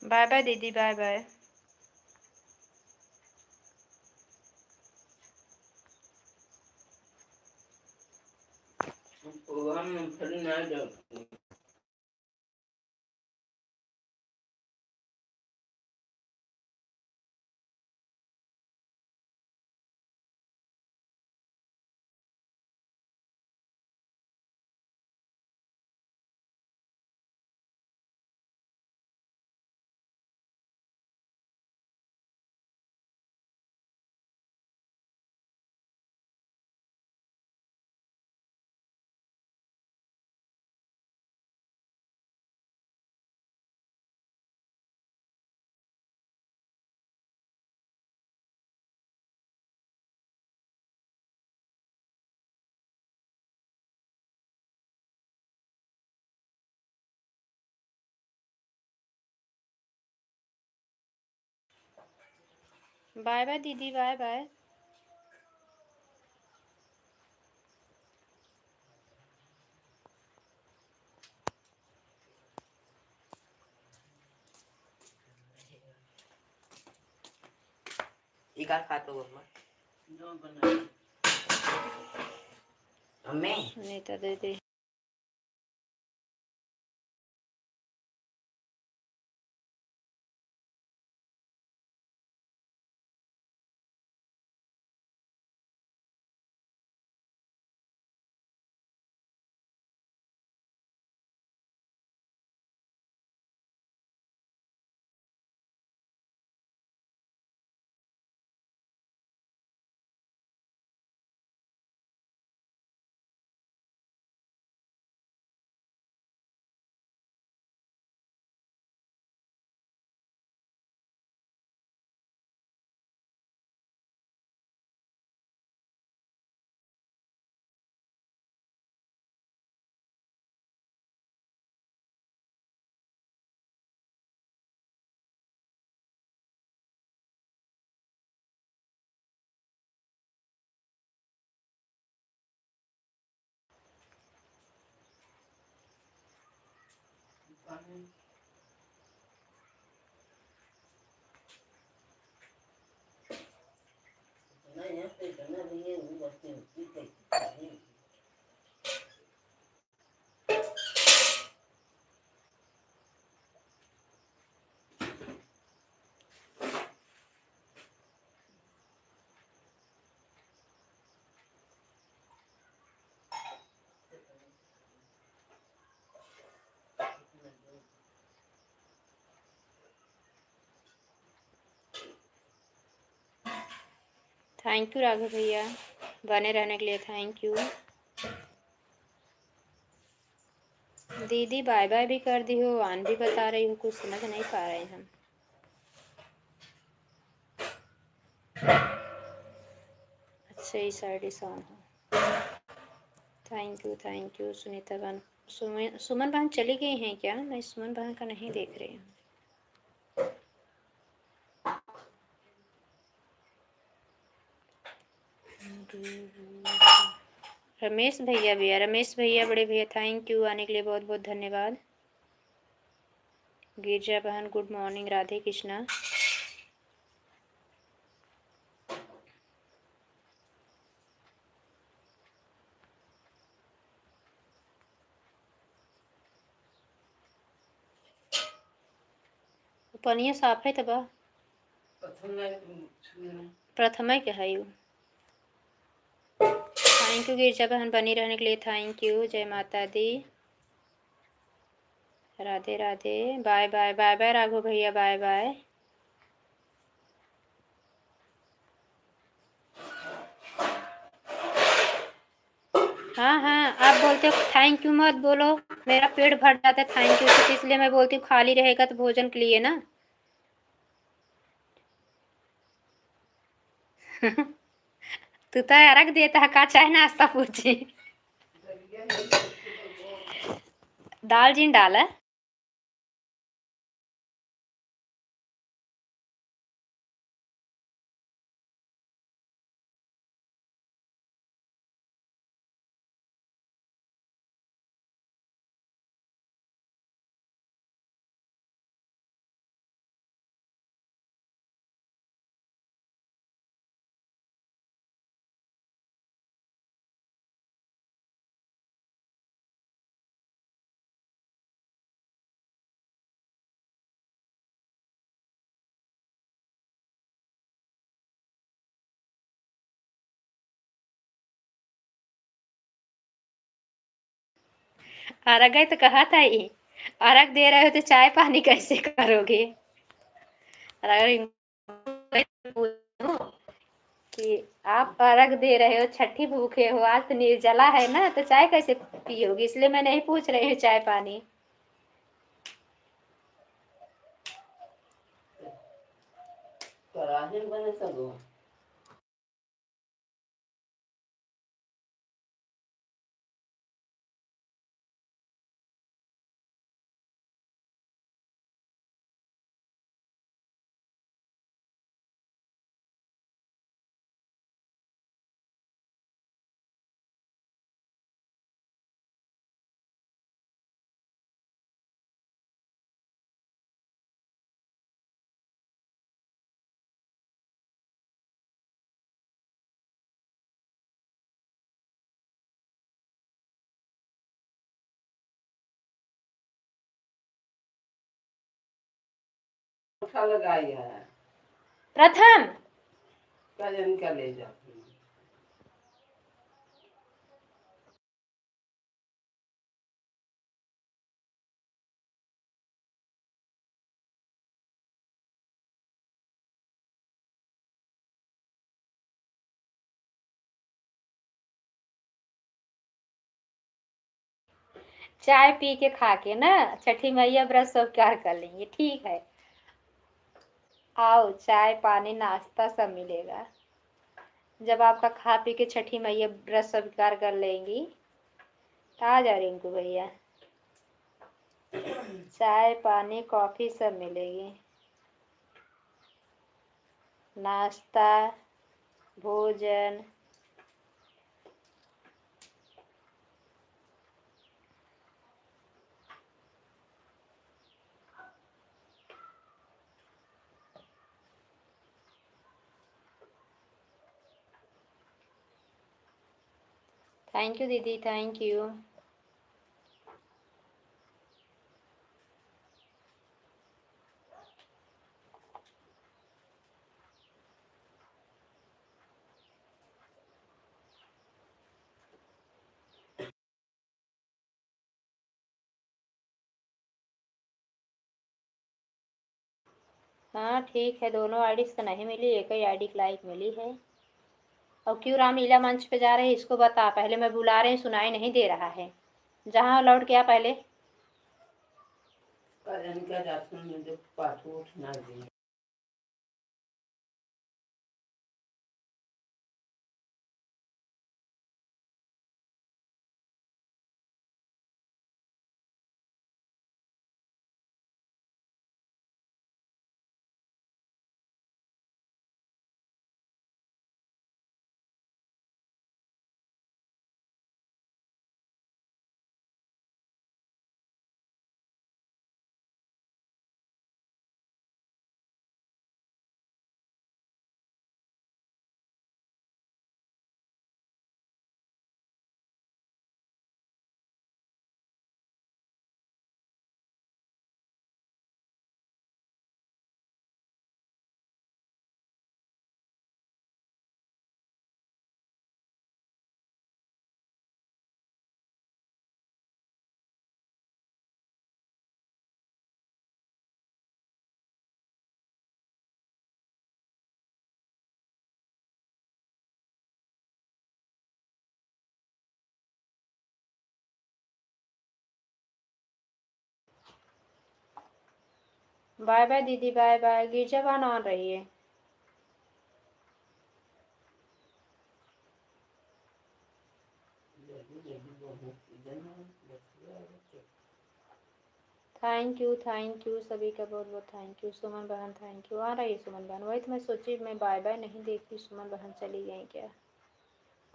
बाय बाय दीदी, बाय बाय। बाय बाय दीदी, बाय बाय। इका खातो अम्मे सुनीता दीदी थैंक यू राघव भैया, बने रहने के लिए थैंक यू। दीदी बाय बाय भी कर दी हो, आन भी बता रही हो, कुछ समझ नहीं पा रहे हैं हम। अच्छा ही साइड सॉन्ग हो। थैंक यू सुनीता बहन। सुमन बहन चली गई हैं क्या? मैं सुमन बहन का नहीं देख रही हूँ। रमेश भैया भी है, रमेश भैया बड़े भैया थैंक यू, आने के लिए बहुत बहुत धन्यवाद। गिरजा बहन गुड मॉर्निंग, राधे कृष्णा। पनिया साफ है तबा प्रथम क्या है यू। थैंक यू गिरजा बहन, बनी रहने के लिए थैंक यू। जय माता दी, Radhe Radhe. Bye bye, bye bye Raghav भैया, बाय बाय। हाँ हाँ, आप बोलते हो थैंक यू मत बोलो, मेरा पेट भर जाता है थैंक यू से, तो इसलिए मैं बोलती हूँ खाली रहेगा तो भोजन के लिए ना। तू तो रख देता है का चाय नाश्ता पूछी। दाल जीन डाला। अरग है तो कहा था ही। अरग दे रहे हो तो चाय पानी कैसे करोगे। अगर कि आप अर्घ दे रहे हो, छठी भूखे हो, आज तो निर्जला है ना, तो चाय कैसे पियोगी, इसलिए मैं नहीं पूछ रही हूँ चाय पानी। लगाई है प्रथम का ले जा। चाय पी के खा के ना छठी मैया व्रत सब क्या कर लेंगे, ठीक है। आओ चाय पानी नाश्ता सब मिलेगा। जब आपका खा पी के छठी मैया व्रत स्वीकार कर लेंगी तो आ जा रिंकू भैया, चाय पानी कॉफी सब मिलेगी, नाश्ता भोजन। थैंक यू दीदी, थैंक यू। हाँ ठीक है, दोनों आईडी से नहीं मिली, एक ही आईडी लाइक मिली है। और क्यों रामलीला मंच पे जा रहे हैं इसको बता, पहले मैं बुला रही, सुनाई नहीं दे रहा है, जहाँ लौट गया पहले। बाय बाय दीदी, बाय बाय। गिरजा बहन ऑन रही है। थैंक यू सभी का बहुत बहुत थैंक यू। सुमन बहन थैंक यू। आ रही है सुमन बहन, वही तो मैं सोची मैं बाय बाय नहीं देखी, सुमन बहन चली गई क्या।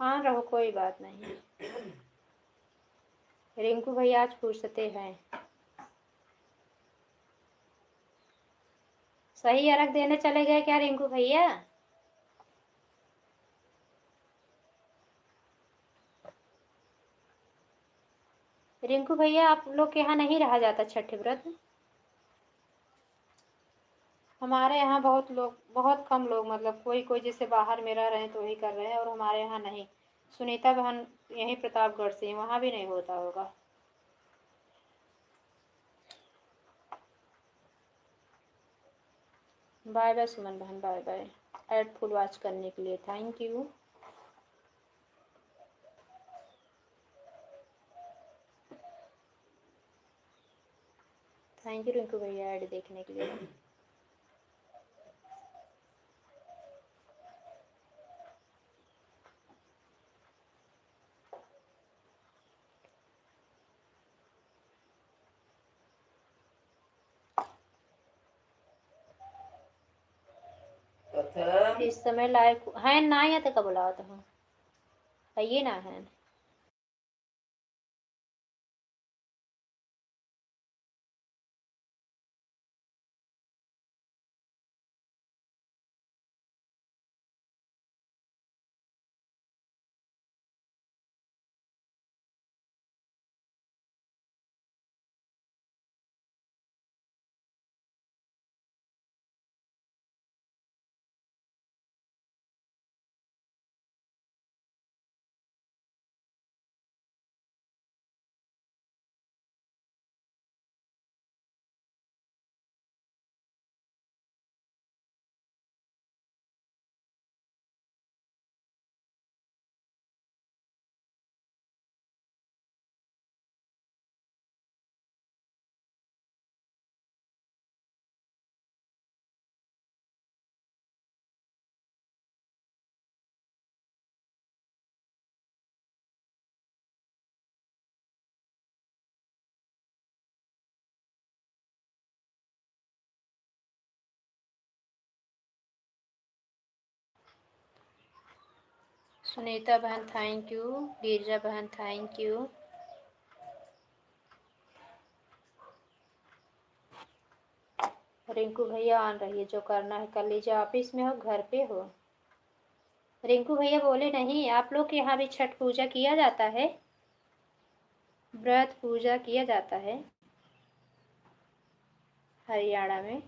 हाँ रहो कोई बात नहीं। रिंकू भैया आज फुर्सते हैं। सही अर्घ देने चले गए क्या रिंकू भैया? रिंकू भैया आप लोग के यहाँ नहीं रहा जाता छठ व्रत? हमारे यहाँ बहुत लोग, बहुत कम लोग, मतलब कोई कोई जैसे बाहर में रह रहे हैं तो वही कर रहे हैं, और हमारे यहाँ नहीं। सुनीता बहन यहीं प्रतापगढ़ से, वहाँ भी नहीं होता होगा। बाय बाय सुमन बहन, bye bye. Ad full watch करने के लिए thank you. Thank you Rinku भैया ऐड देखने के लिए। इस समय लाइव है ना, या तो कब बुलाओ तो हम है ये ना है। सुनीता बहन थैंक यू। गिरिजा बहन थैंक यू। रिंकू भैया ऑन रही है, जो करना है कर लीजिए। ऑफिस में हो घर पे हो? रिंकू भैया बोले नहीं, आप लोग के यहाँ भी छठ पूजा किया जाता है? व्रत पूजा किया जाता है हरियाणा में?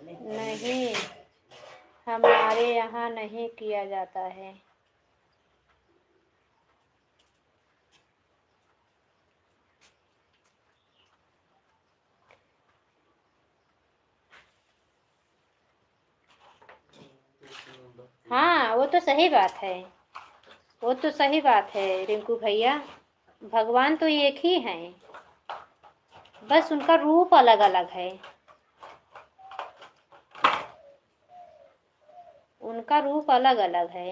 नहीं, हमारे यहाँ नहीं किया जाता है। हाँ, वो तो सही बात है, वो तो सही बात है रिंकू भैया। भगवान तो एक ही हैं, बस उनका रूप अलग अलग है। उनका रूप अलग अलग है।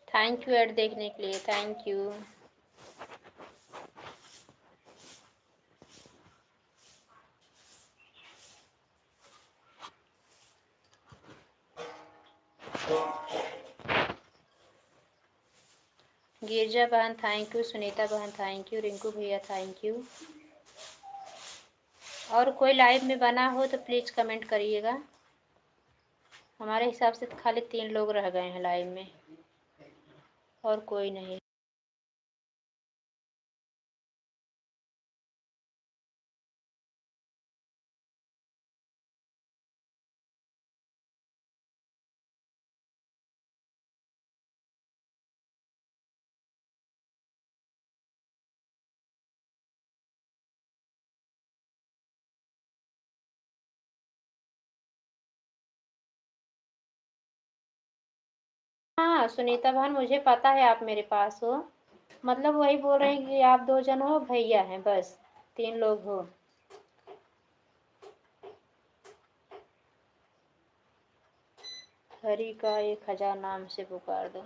थैंक यू ऐड देखने के लिए, थैंक यू। गिरजा बहन थैंक यू, सुनीता बहन थैंक यू, रिंकू भैया थैंक यू। और कोई लाइव में बना हो तो प्लीज़ कमेंट करिएगा। हमारे हिसाब से तो खाली 3 लोग रह गए हैं लाइव में, और कोई नहीं। हाँ सुनीता बहन, मुझे पता है आप मेरे पास हो, मतलब वही बोल रहे हैं कि आप 2 जन हो, भैया हैं, बस 3 लोग हो। हरि का 1000 नाम से पुकार दो।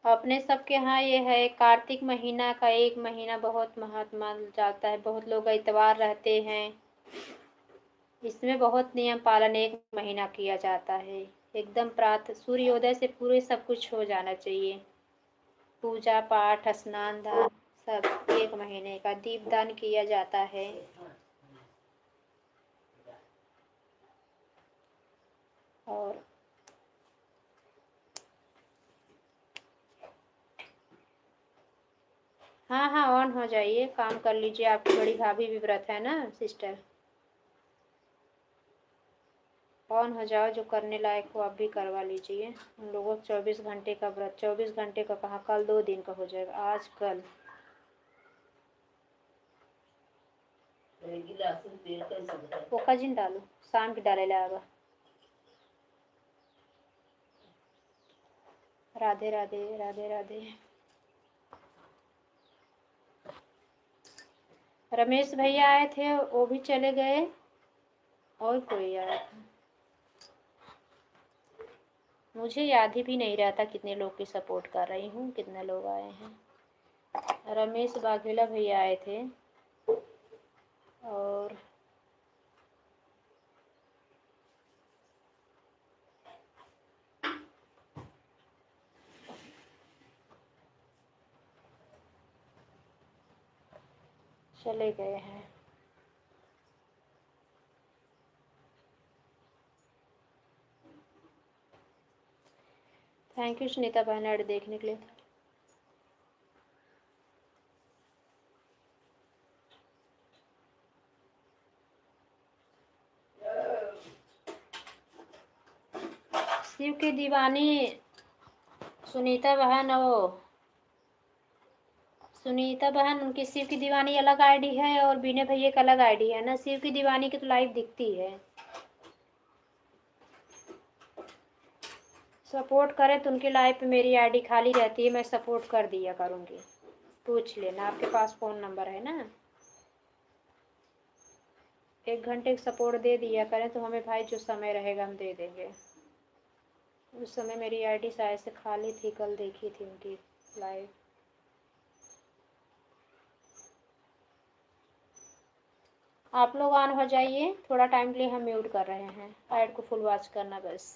अपने सबके यहाँ ये है, कार्तिक महीना का 1 महीना बहुत महत्व माना जाता है, बहुत लोग इतवार रहते हैं, इसमें बहुत नियम पालन 1 महीना किया जाता है। एकदम प्रातः सूर्योदय से पूरे सब कुछ हो जाना चाहिए, पूजा पाठ स्नान दान सब 1 महीने का। दीपदान किया जाता है। और हाँ हाँ, ऑन हो जाइए, काम कर लीजिए, आपकी बड़ी भाभी भी व्रत है ना सिस्टर। ऑन हो जाओ, जो करने लायक हो आप भी करवा लीजिए। उन लोगों को 24 घंटे का व्रत, 24 घंटे का कहाँ, कल 2 दिन का हो जाएगा, आज कल। पोका जिन डालो, शाम के डाले लागा। राधे राधे राधे राधे। रमेश भैया आए थे, वो भी चले गए, और कोई आया था, मुझे याद ही भी नहीं रहता कितने लोग की सपोर्ट कर रही हूँ, कितने लोग आए हैं। रमेश बाघेला भैया आए थे, और चले गए हैं। थैंक यू सुनीता बहन ऐड देखने के लिए। शिव की दीवानी सुनीता बहन, वो सुनीता बहन उनकी शिव की दीवानी अलग आईडी है, और बीने भैया का अलग आईडी है ना। शिव की दीवानी की तो लाइव दिखती है। सपोर्ट करें तो उनकी लाइव पे मेरी आईडी खाली रहती है, मैं सपोर्ट कर दिया करूँगी। पूछ लेना, आपके पास फ़ोन नंबर है ना। 1 घंटे का सपोर्ट दे दिया करें तो हमें भाई जो समय रहेगा हम दे देंगे। उस समय मेरी आईडी शायद से खाली थी, कल देखी थी उनकी लाइव। आप लोग ऑन हो जाइए, थोड़ा टाइम के लिए हम म्यूट कर रहे हैं, ऐड को फुल वॉच करना बस।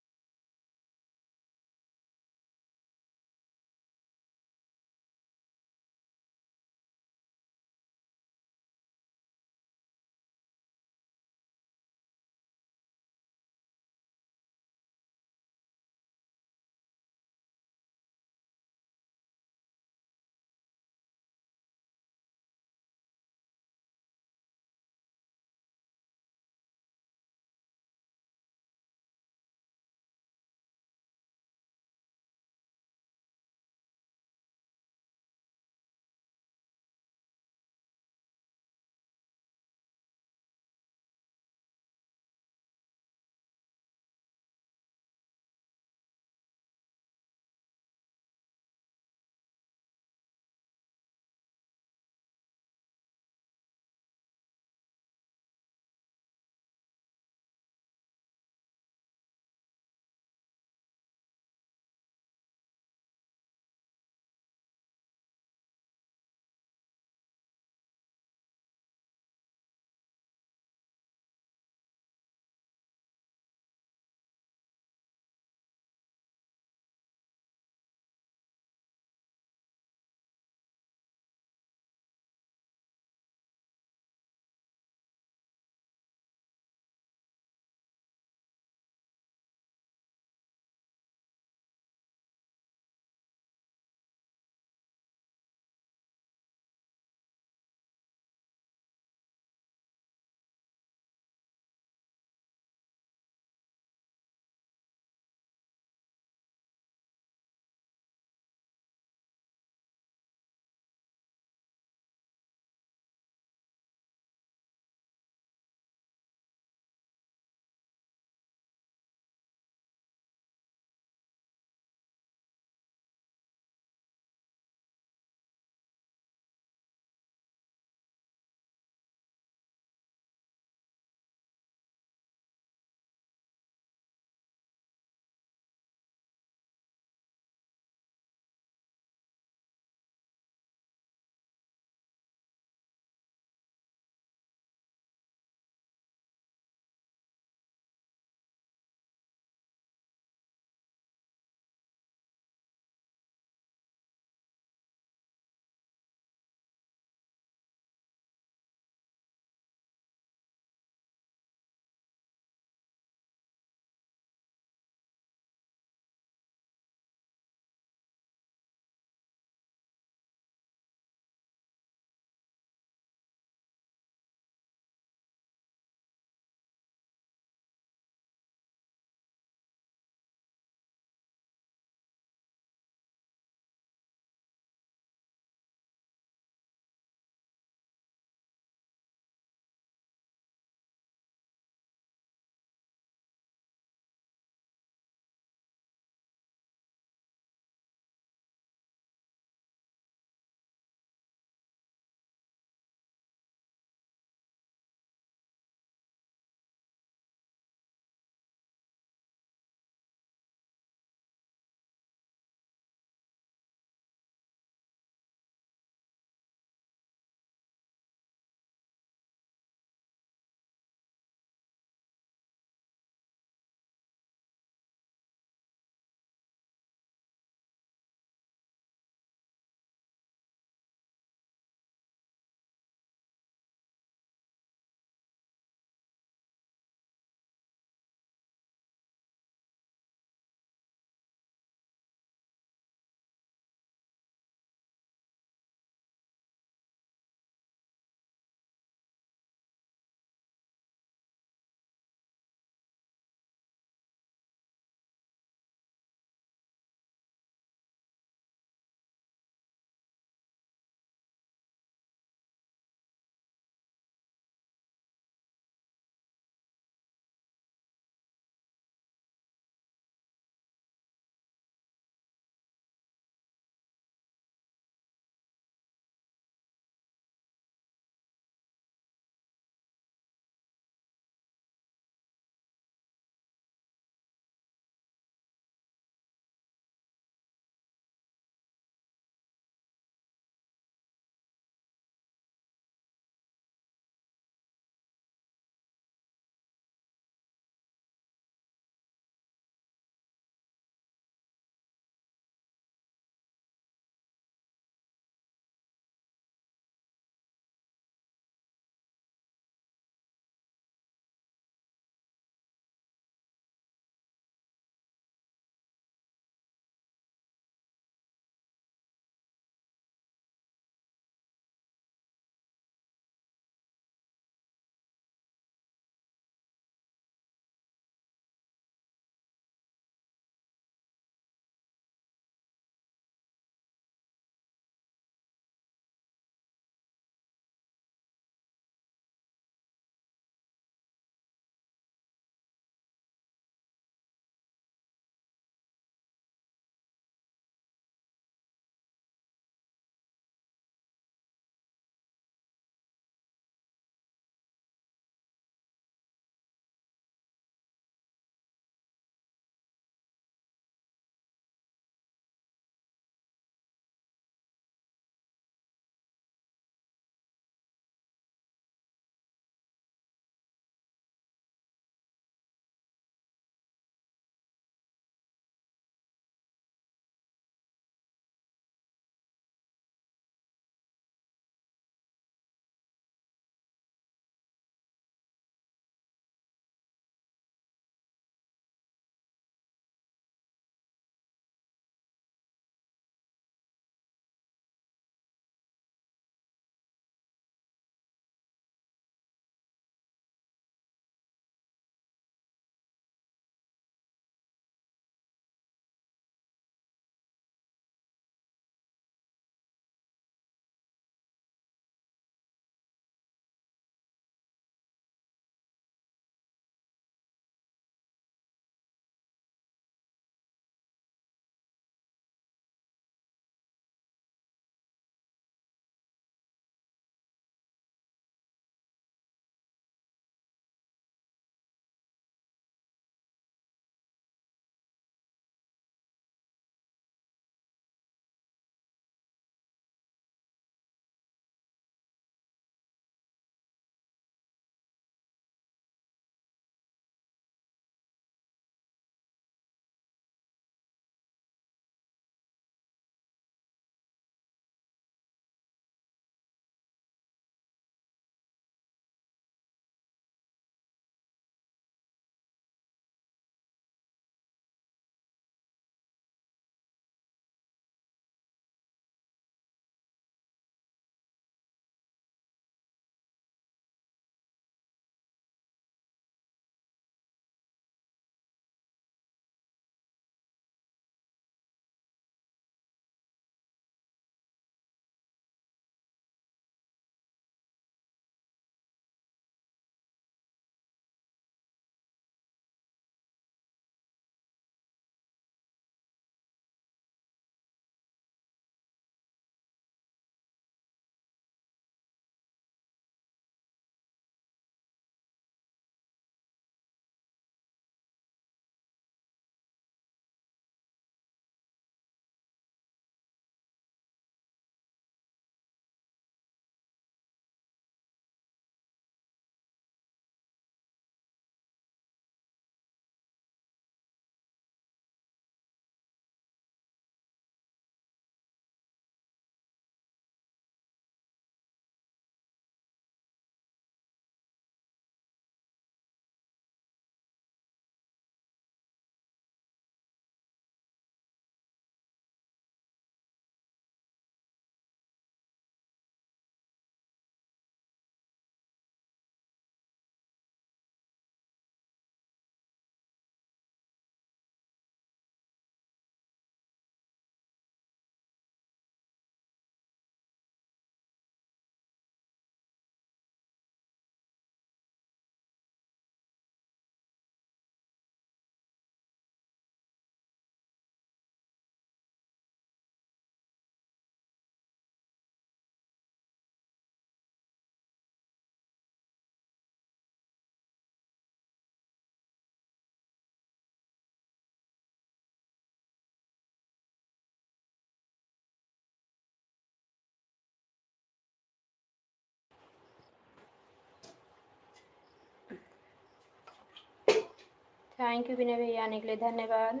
थैंक यू विनय भैया आने के लिए, धन्यवाद।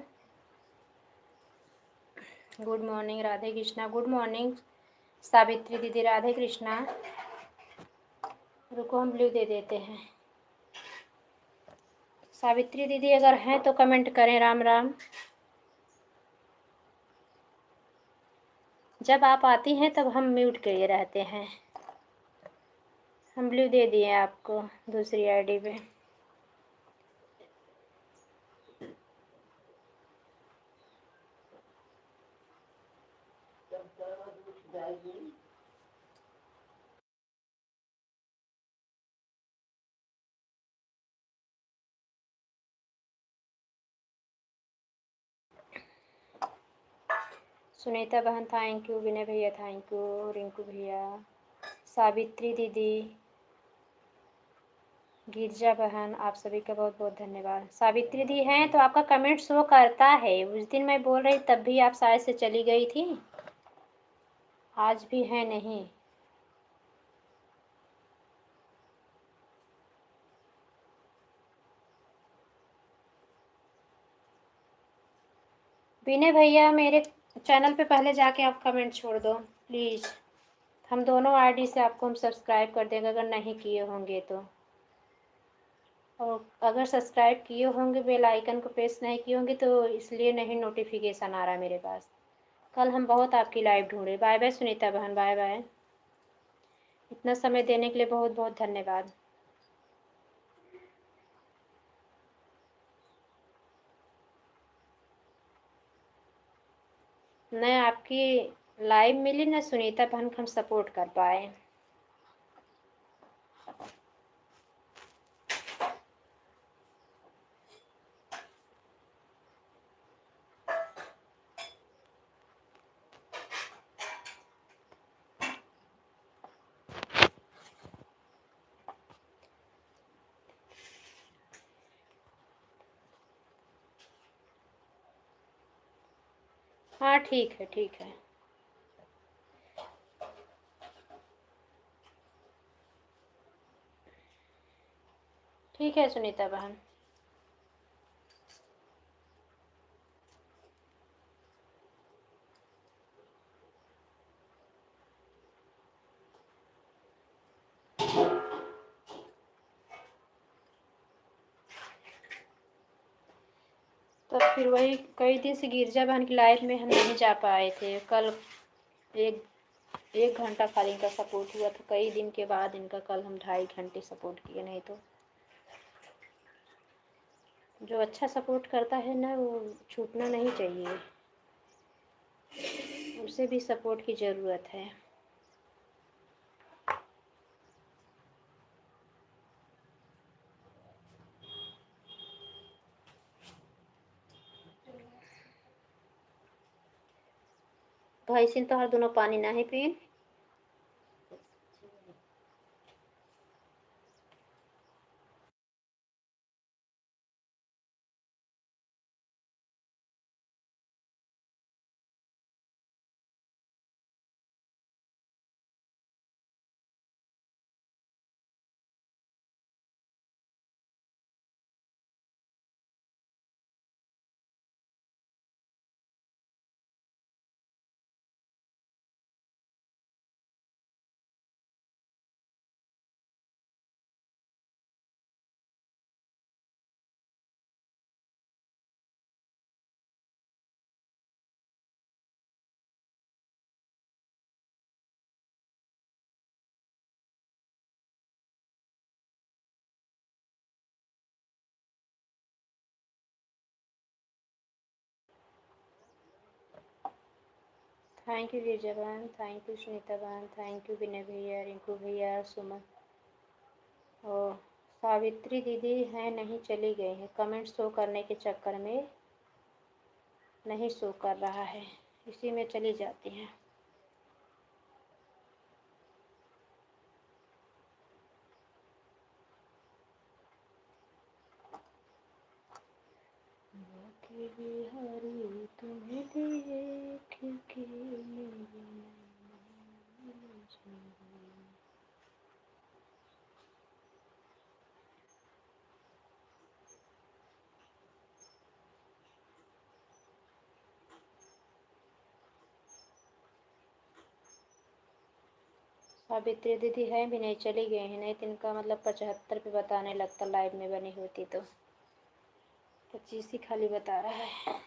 Good morning Radhe Krishna, good morning Savitri दीदी, राधे कृष्णा। रुको हम ब्लू दे देते हैं। सावित्री दीदी अगर हैं तो कमेंट करें, राम राम। जब आप आती हैं तब हम म्यूट किए रहते हैं। हम ब्लू दे दिए आपको दूसरी आईडी पे। सुनीता बहन थैंक यू, विनय भैया थैंक यू, रिंकू भैया, सावित्री दीदी, गिरजा बहन, आप सभी का बहुत बहुत धन्यवाद। सावित्री दी हैं तो आपका कमेंट शो करता है। उस दिन मैं बोल रही तब भी आप शायद से चली गई थी, आज भी है नहीं। विनय भैया मेरे चैनल पे पहले जाके आप कमेंट छोड़ दो प्लीज़। हम दोनों आईडी से आपको हम सब्सक्राइब कर देंगे अगर नहीं किए होंगे तो। और अगर सब्सक्राइब किए होंगे, बेल आइकन को प्रेस नहीं किए होंगे तो इसलिए नहीं नोटिफिकेशन आ रहा है मेरे पास। कल हम बहुत आपकी लाइव ढूंढे। बाय बाय सुनीता बहन, बाय बाय। इतना समय देने के लिए बहुत बहुत धन्यवाद। न आपकी लाइव मिली न सुनीता बहन को हम सपोर्ट कर पाए। हाँ ठीक है, ठीक है। ठीक है सुनीता बहन। तब फिर वही कई दिन से गिरजा बहन की लाइफ में हम नहीं जा पाए थे। कल एक एक घंटा खाली इनका सपोर्ट हुआ था, कई दिन के बाद इनका कल हम 2.5 घंटे सपोर्ट किए। नहीं तो जो अच्छा सपोर्ट करता है ना वो छूटना नहीं चाहिए, उसे भी सपोर्ट की ज़रूरत है। भाई सिंह तो हर दोनों पानी ना ही पीन। थैंक यू गिरजा बहन, थैंक यू सुनीता बहन, थैंक यू विनय भैया, रिंकू भैया, सुमन। ओ सावित्री दीदी हैं नहीं, चली गई हैं। कमेंट शो करने के चक्कर में नहीं शो कर रहा है, इसी में चली जाती हैं। बिहारी तुम्हें देख के सावित्री दीदी है भी नहीं, चली गई हैं, नहीं तो इनका मतलब 75 पे बताने लगता लाइव में बनी होती तो। 25 ही खाली बता रहा है।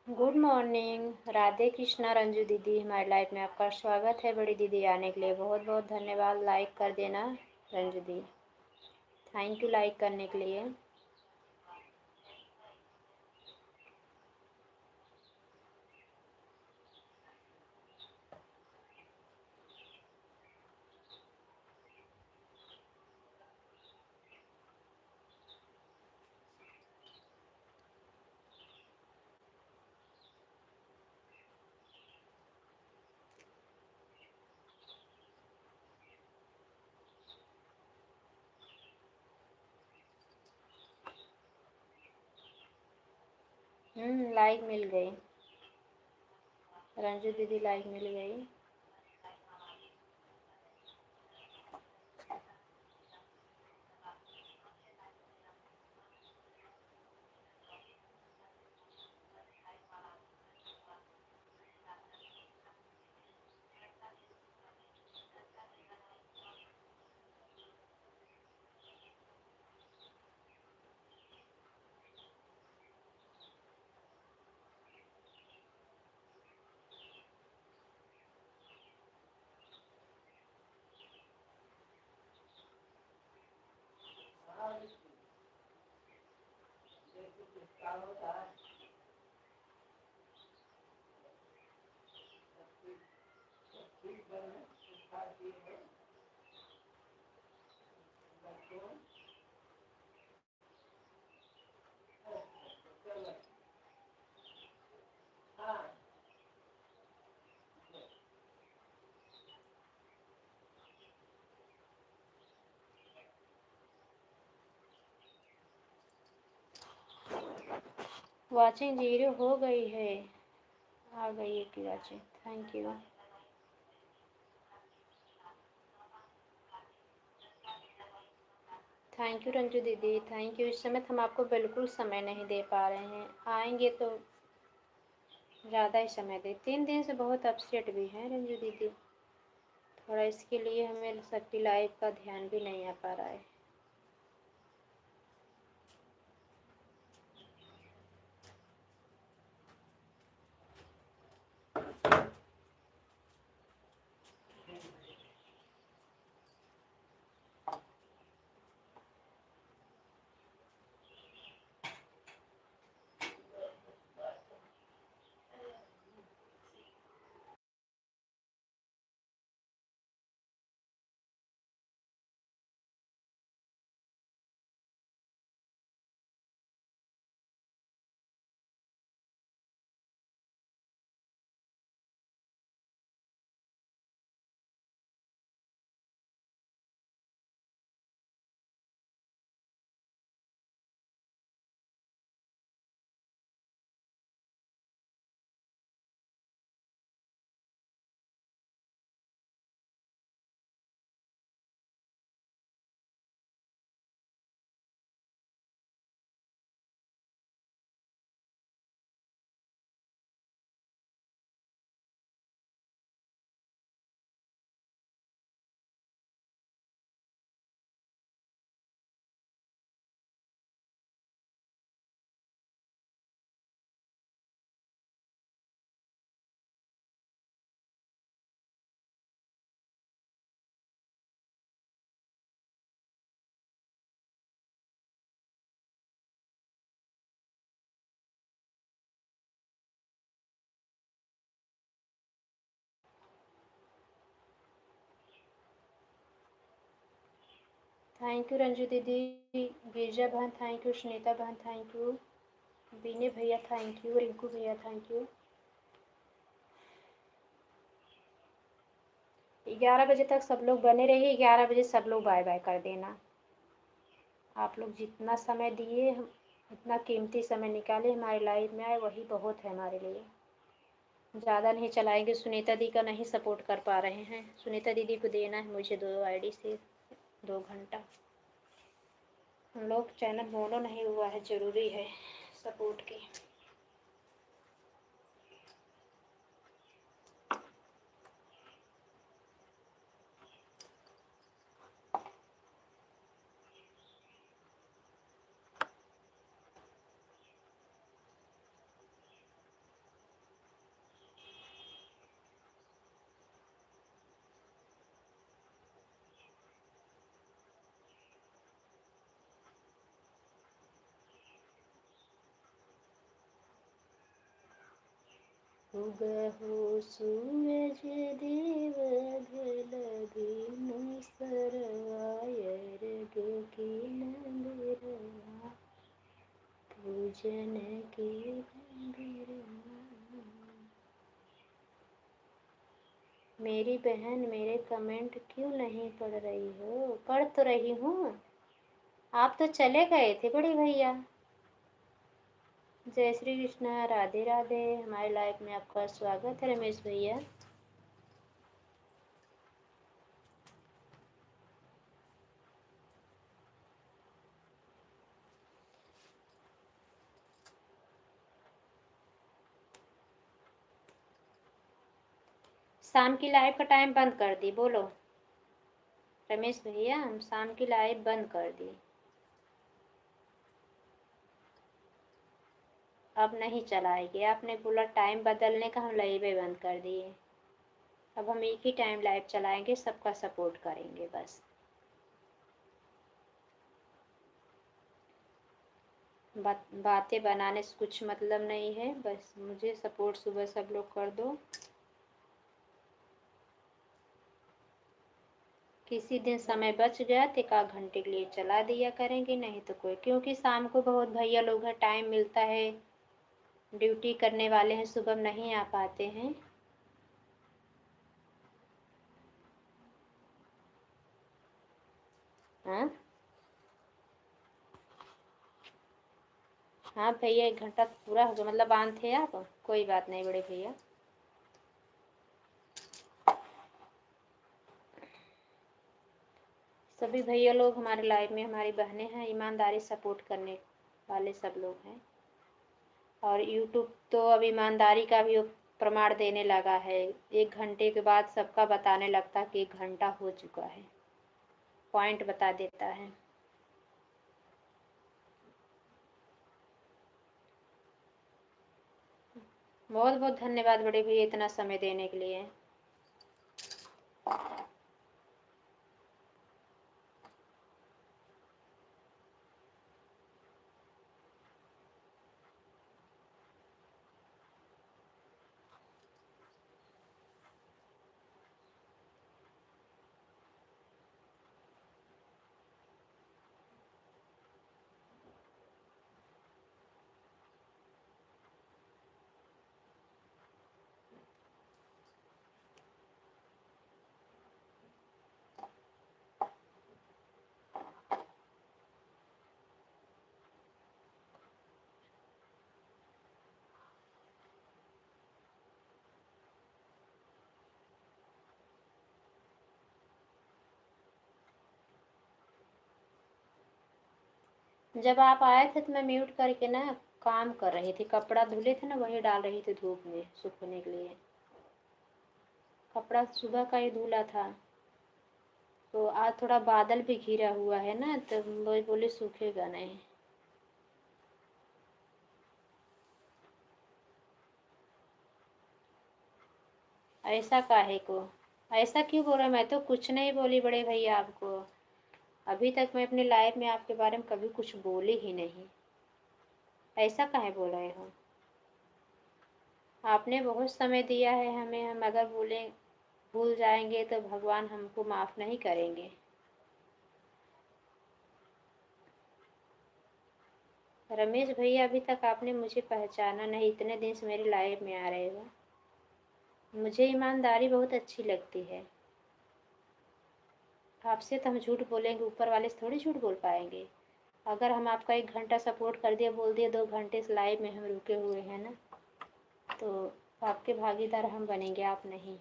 गुड मॉर्निंग, राधे कृष्णा रंजू दीदी, हमारी लाइफ में आपका स्वागत है। बड़ी दीदी आने के लिए बहुत बहुत धन्यवाद। लाइक कर देना रंजू दी, थैंक यू लाइक करने के लिए। लाइक मिल गई रंजू दीदी, लाइक मिल गई। वाचिंग 0 हो गई है, आ गई है की watching. Thank you. Thank you Ranju दीदी, थैंक यू। इस समय हम आपको बिल्कुल समय नहीं दे पा रहे हैं, आएंगे तो ज़्यादा ही समय दे। 3 दिन से बहुत अपसेट भी हैं रंजू दीदी, थोड़ा इसके लिए हमें सबकी लाइफ का ध्यान भी नहीं आ पा रहा है। थैंक यू रंजू दीदी, गिरजा बहन थैंक यू, सुनीता बहन थैंक यू, बीने भैया थैंक यू, रिंकू भैया थैंक यू। 11 बजे तक सब लोग बने रहिए, 11 बजे सब लोग बाय बाय कर देना। आप लोग जितना समय दिए, हम इतना कीमती समय निकाले हमारी लाइफ में आए, वही बहुत है हमारे लिए। ज़्यादा नहीं चलाएंगे, सुनीता दी का नहीं सपोर्ट कर पा रहे हैं। सुनीता दीदी को देना है मुझे 2 आईडी से 2 घंटा। हम लोग चैनल मोनो नहीं हुआ है, ज़रूरी है सपोर्ट की। उगहु सूरज देव घल बिनु सरवायर गे नंदरवा पूजन के नंदरवा। मेरी बहन मेरे कमेंट क्यों नहीं पढ़ रही हो? पढ़ तो रही हूँ, आप तो चले गए थे बड़े भैया। जय श्री कृष्णा, राधे राधे। हमारे लाइफ में आपका स्वागत है रमेश भैया। शाम की लाइव का टाइम बंद कर दी, बोलो रमेश भैया, हम शाम की लाइव बंद कर दी, अब नहीं चलाएंगे। आपने बोला टाइम बदलने का, हम लाइव बंद कर दिए। अब हम एक ही टाइम लाइव चलाएंगे, सबका सपोर्ट करेंगे बस। बातें बनाने से कुछ मतलब नहीं है, बस मुझे सपोर्ट सुबह सब लोग कर दो। किसी दिन समय बच गया तो 1 घंटे के लिए चला दिया करेंगे, नहीं तो कोई, क्योंकि शाम को बहुत भैया लोग हैं, टाइम मिलता है, ड्यूटी करने वाले हैं, सुबह नहीं आ पाते हैं। हाँ हाँ भैया 1 घंटा पूरा हो गया, मतलब बांध थे आप, कोई बात नहीं बड़े भैया। सभी भैया लोग हमारे लाइफ में हमारी बहनें हैं, ईमानदारी सपोर्ट करने वाले सब लोग हैं। और यूट्यूब तो अब ईमानदारी का भी प्रमाण देने लगा है, 1 घंटे के बाद सबका बताने लगता कि 1 घंटा हो चुका है, पॉइंट बता देता है। बहुत बहुत धन्यवाद बड़े भैया इतना समय देने के लिए। जब आप आए थे तो मैं म्यूट करके ना काम कर रही थी, कपड़ा धुले थे ना वही डाल रही थी धूप में सूखने के लिए। कपड़ा सुबह का ही धुला था, तो आज थोड़ा बादल भी घिरा हुआ है ना, तो वही बोले सूखेगा नहीं। ऐसा काहे को, ऐसा क्यों बोल रहे, मैं तो कुछ नहीं बोली बड़े भैया आपको। अभी तक मैं अपनी लाइफ में आपके बारे में कभी कुछ बोली ही नहीं, ऐसा काहे बोल रहे हो। आपने बहुत समय दिया है हमें, हम अगर भूल जाएंगे तो भगवान हमको माफ़ नहीं करेंगे। रमेश भैया अभी तक आपने मुझे पहचाना नहीं, इतने दिन से मेरी लाइफ में आ रहे हो। मुझे ईमानदारी बहुत अच्छी लगती है। आपसे तो हम झूठ बोलेंगे, ऊपर वाले से थोड़ी झूठ बोल पाएंगे। अगर हम आपका 1 घंटा सपोर्ट कर दिया, बोल दिए 2 घंटे से लाइव में हम रुके हुए हैं ना, तो आपके भागीदार हम बनेंगे, आप नहीं।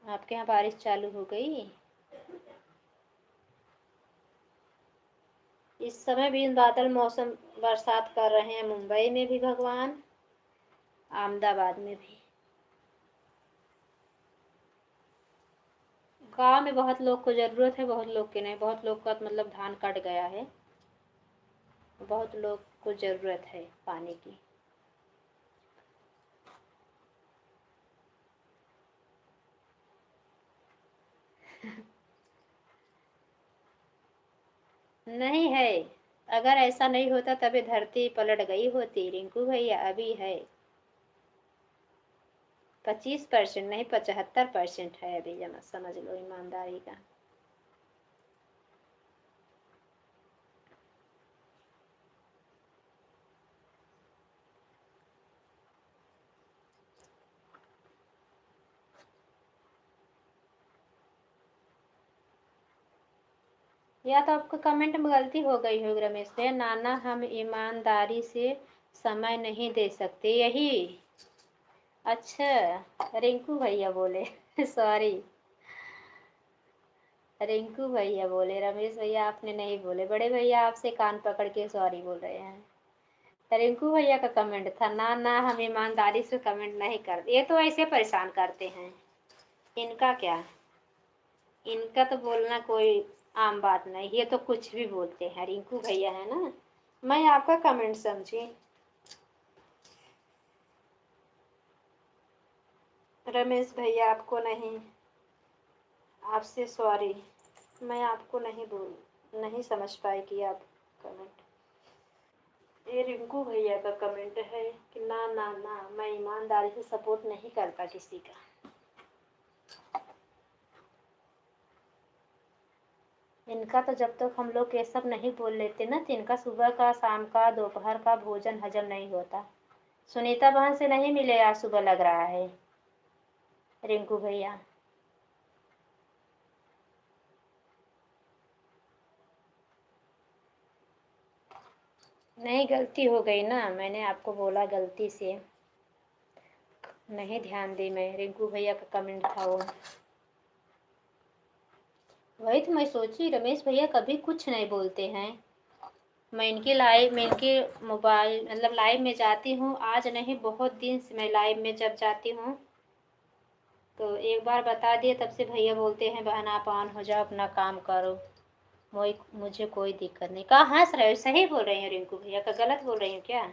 आपके यहाँ बारिश चालू हो गई? इस समय भी बादल मौसम बरसात कर रहे हैं, मुंबई में भी भगवान, अहमदाबाद में भी। गांव में बहुत लोग को ज़रूरत है, बहुत लोग के नहीं, बहुत लोग का मतलब धान कट गया है, बहुत लोग को ज़रूरत है पानी की। नहीं है, अगर ऐसा नहीं होता तभी धरती पलट गई होती रिंकू भैया। अभी है 25% नहीं 75% है अभी, जमा समझ लो ईमानदारी का। या तो आपको कमेंट में गलती हो गई होगी रमेश भैया, नाना हम ईमानदारी से समय नहीं दे सकते, यही। अच्छा रिंकू भैया बोले सॉरी, रिंकू भैया बोले, रमेश भैया आपने नहीं बोले। बड़े भैया आपसे कान पकड़ के सॉरी बोल रहे हैं। रिंकू भैया का कमेंट था, ना ना हम ईमानदारी से कमेंट नहीं करते, ये तो ऐसे परेशान करते हैं, इनका क्या, इनका तो बोलना कोई आम बात नहीं, ये तो कुछ भी बोलते हैं। रिंकू भैया है ना, मैं आपका कमेंट समझी। रमेश भैया आपको नहीं, आपसे सॉरी, मैं आपको नहीं समझ पाई कि आप कमेंट। ये रिंकू भैया का कमेंट है कि ना ना ना मैं ईमानदारी से सपोर्ट नहीं करता किसी का। इनका तो जब तक हम लोग ये सब नहीं बोल लेते ना, तो इनका सुबह का, शाम का, दोपहर का भोजन हजम नहीं होता। सुनीता बहन से नहीं मिले आज सुबह लग रहा है रिंकू भैया। नहीं, गलती हो गई ना, मैंने आपको बोला गलती से, नहीं ध्यान दी मैं। रिंकू भैया का कमेंट था वो। वही तो मैं सोची, रमेश भैया कभी कुछ नहीं बोलते हैं। मैं इनकी लाइव में, इनके मोबाइल मतलब लाइव में जाती हूँ, आज नहीं बहुत दिन से मैं लाइव में जब जाती हूँ तो एक बार बता दिए, तब से भैया बोलते हैं बहन आप ऑन हो जाओ, अपना काम करो, मुझे कोई दिक्कत नहीं। कहाँ हंस रहे हो, सही बोल रही हूँ रिंकू भैया का, गलत बोल रही हूँ क्या?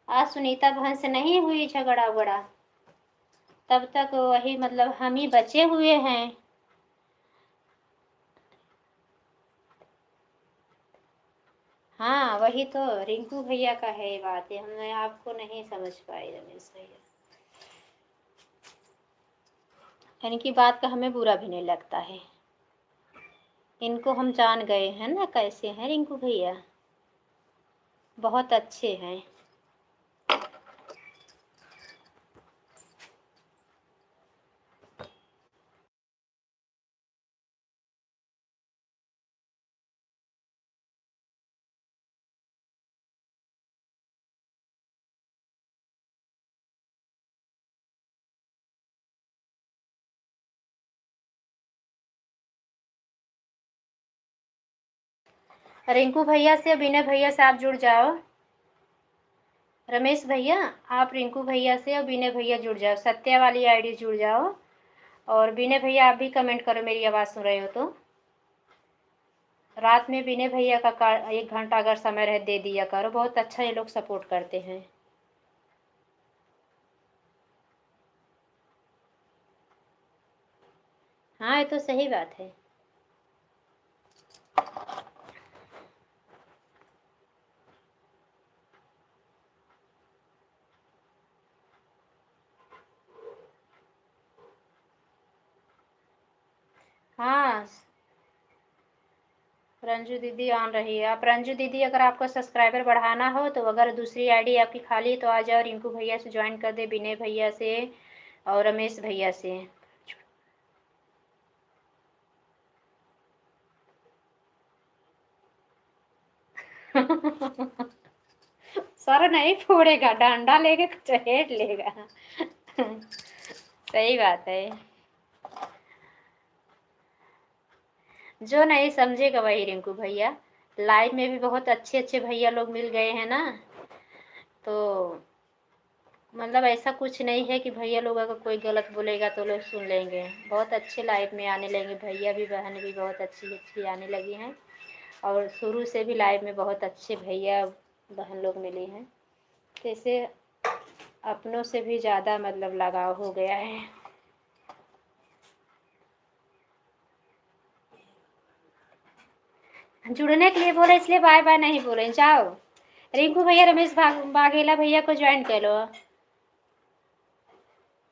आज सुनीता बहन से नहीं हुई झगड़ा उगड़ा, तब तक वही मतलब हम ही बचे हुए हैं। हाँ वही तो, रिंकू भैया का है ये बात है, हमने आपको नहीं समझ पाई रमेश भैया। इनकी बात का हमें बुरा भी नहीं लगता है, इनको हम जान गए हैं ना कैसे हैं रिंकू भैया, बहुत अच्छे हैं। रिंकू भैया से, विनय भैया से आप जुड़ जाओ। रमेश भैया, आप रिंकू भैया से और विनय भैया जुड़ जाओ, सत्या वाली आईडी जुड़ जाओ। और विनय भैया आप भी कमेंट करो, मेरी आवाज़ सुन रहे हो तो। रात में विनय भैया का 1 घंटा अगर समय रहे दे दिया करो, बहुत अच्छा ये लोग सपोर्ट करते हैं। हाँ ये तो सही बात है। हाँ रंजू दीदी ऑन रही है। आप रंजू दीदी, अगर आपको सब्सक्राइबर बढ़ाना हो तो अगर दूसरी आईडी आपकी खाली है तो आ जाओ, रिंकू भैया से ज्वाइन कर दे, विनय भैया से और रमेश भैया से। सर नहीं फोड़ेगा, डंडा लेके चहेट लेगा। सही बात है। जो नहीं समझेगा वही रिंकू भैया, लाइव में भी बहुत अच्छे अच्छे भैया लोग मिल गए हैं ना, तो मतलब ऐसा कुछ नहीं है कि भैया लोग अगर कोई गलत बोलेगा तो लोग सुन लेंगे। बहुत अच्छे लाइव में आने लगे भैया भी, बहन भी बहुत अच्छी अच्छी आने लगी हैं। और शुरू से भी लाइव में बहुत अच्छे भैया बहन लोग मिले हैं, जैसे अपनों से भी ज़्यादा मतलब लगाव हो गया है। जुड़ने के लिए बोले इसलिए बाय बाय नहीं बोले, जाओ। रिंकू भैया रमेश बाघेला भैया को ज्वाइन कर लो,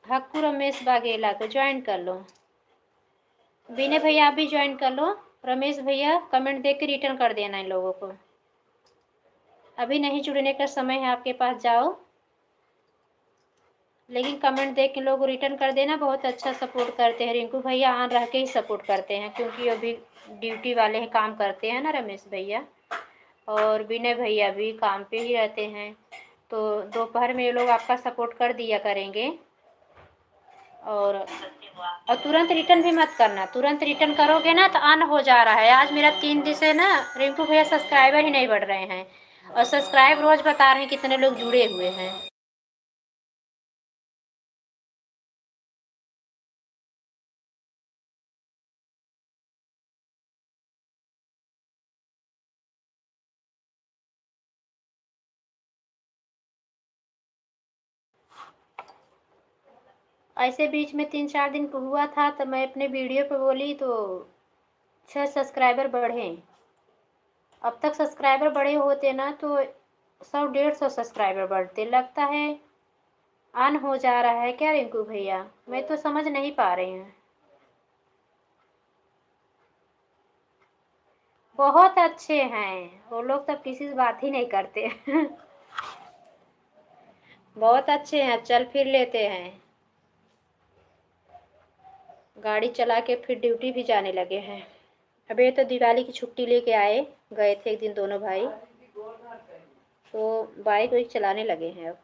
हक्कू रमेश बाघेला को ज्वाइन कर लो, विनय भैया आप भी ज्वाइन कर लो। रमेश भैया कमेंट देख के रिटर्न कर देना इन लोगों को, अभी नहीं जुड़ने का समय है आपके पास, जाओ लेकिन कमेंट देख के लोग रिटर्न कर देना। बहुत अच्छा सपोर्ट करते हैं रिंकू भैया, ऑन रह के ही सपोर्ट करते हैं क्योंकि अभी ड्यूटी वाले हैं, काम करते हैं ना रमेश भैया, और विनय भैया भी काम पे ही रहते हैं, तो दोपहर में ये लोग आपका सपोर्ट कर दिया करेंगे। और तुरंत रिटर्न भी मत करना, तुरंत रिटर्न करोगे ना तो ऑन हो जा रहा है। आज मेरा 3 दिन से ना रिंकू भैया सब्सक्राइबर ही नहीं बढ़ रहे हैं, और सब्सक्राइब रोज बता रहे हैं कितने लोग जुड़े हुए हैं। ऐसे बीच में 3-4 दिन हुआ था तो मैं अपने वीडियो पे बोली तो 6 सब्सक्राइबर बढ़े। अब तक सब्सक्राइबर बड़े होते ना तो 100-150 सब्सक्राइबर बढ़ते। लगता है ऑन हो जा रहा है क्या रिंकू भैया, मैं तो समझ नहीं पा रही हूँ। बहुत अच्छे हैं वो लोग, तो किसी से बात ही नहीं करते। बहुत अच्छे हैं, चल फिर लेते हैं। गाड़ी चला के फिर ड्यूटी भी जाने लगे हैं। अभी तो दिवाली की छुट्टी लेके आए, गए थे एक दिन दोनों भाई, तो बाइक वाइक चलाने लगे हैं अब।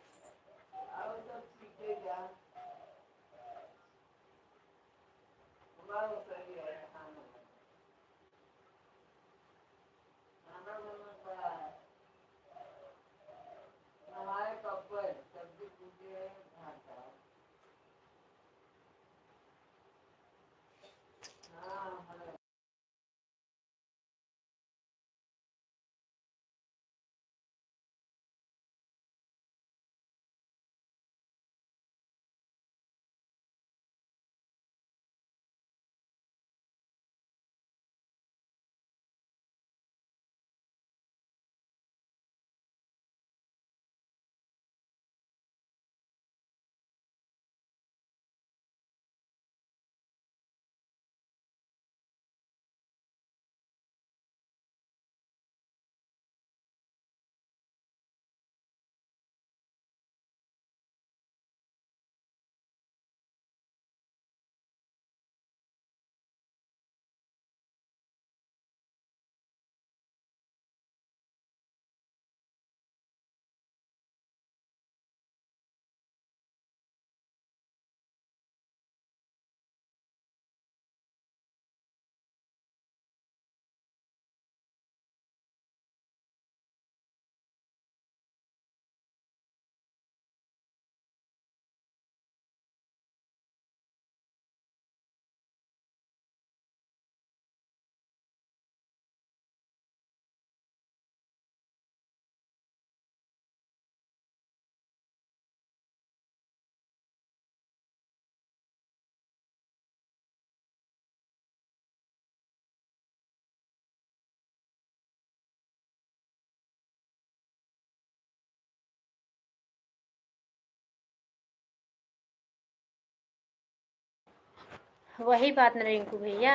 वही बात ना रिंकू भैया,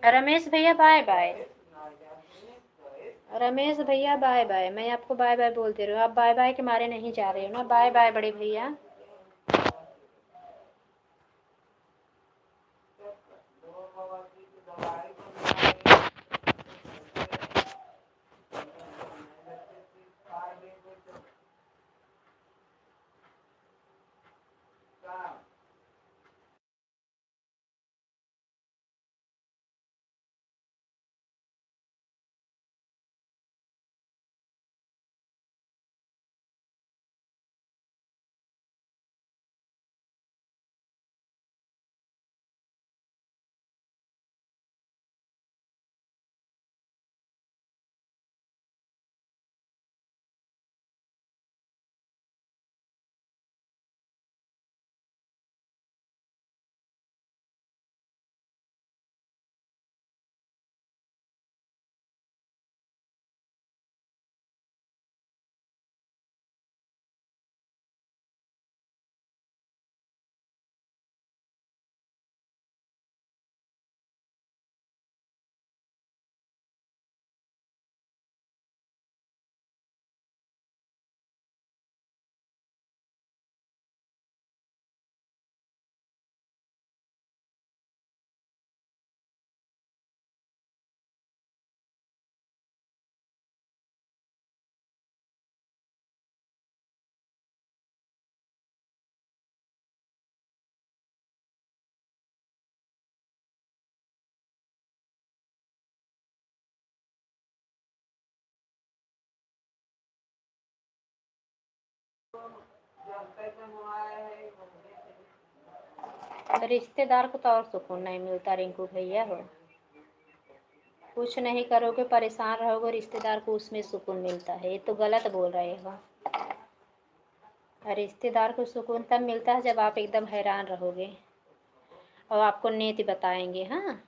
रमेश भैया बाय बाय। रमेश भैया बाय बाय, मैं आपको बाय बाय बोल दे रही हूँ, आप बाय बाय के मारे नहीं जा रहे हो ना। बाय बाय बड़े भैया। रिश्तेदार को तो और सुकून नहीं मिलता रिंकू भैया हो। कुछ नहीं करोगे, परेशान रहोगे, रिश्तेदार को उसमें सुकून मिलता है। ये तो गलत बोल रहे हो। रिश्तेदार को सुकून तब मिलता है जब आप एकदम हैरान रहोगे और आपको नीति बताएंगे। हाँ,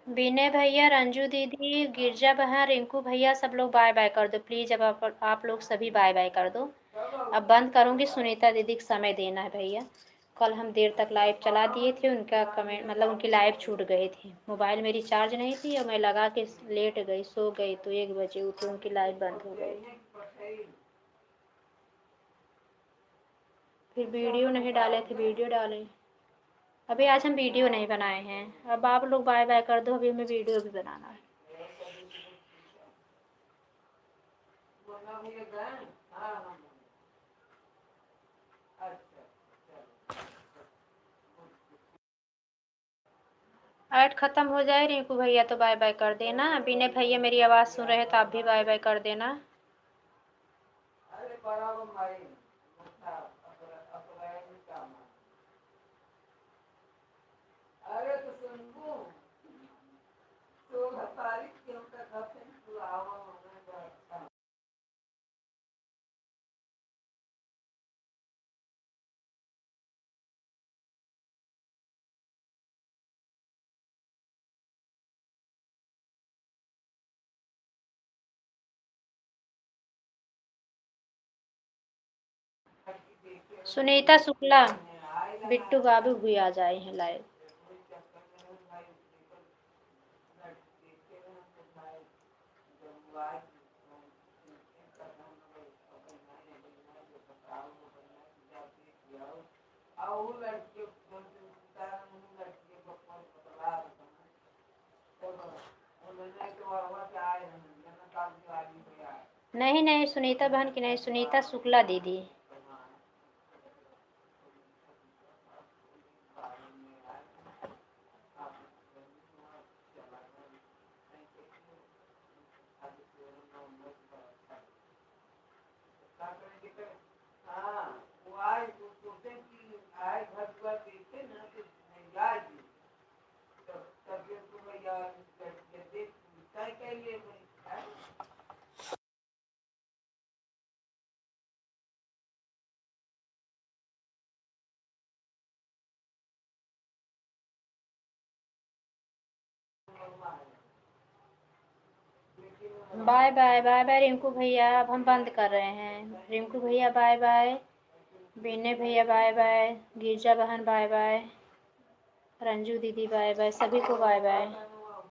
विनय भैया, रंजू दीदी, गिरजा बहन, रिंकू भैया, सब लोग बाय बाय कर दो प्लीज। अब आप लोग सभी बाय बाय कर दो। अब बंद करूंगी, सुनीता दीदी को समय देना है भैया। कल हम देर तक लाइव चला दिए थे, उनका कमेंट मतलब उनकी लाइव छूट गई थी। मोबाइल मेरी चार्ज नहीं थी और मैं लगा के लेट गई, सो गई, तो 1 बजे उठी, उनकी लाइव बंद हो गई। फिर वीडियो नहीं डाले थे, वीडियो डाले। अभी आज हम वीडियो नहीं बनाए हैं। अब आप लोग बाय बाय कर दो, अभी हमें वीडियो भी बनाना है। ऐड खत्म हो जाए रिंकू भैया तो बाय बाय कर देना। विनय भैया मेरी आवाज़ सुन रहे तो आप भी बाय बाय कर देना। सुनीता शुक्ला, बिट्टू बाबू भी आ जाए हैं लाइव। नहीं नहीं, सुनीता बहन की नहीं, सुनीता शुक्ला दीदी। Bye bye bye bye Rinku भैया, अब हम बंद कर रहे हैं। रिंकू भैया बाय बाय, विनय भैया बाय बाय, गिरजा बहन बाय बाय, रंजू दीदी बाय बाय, सभी को बाय बाय।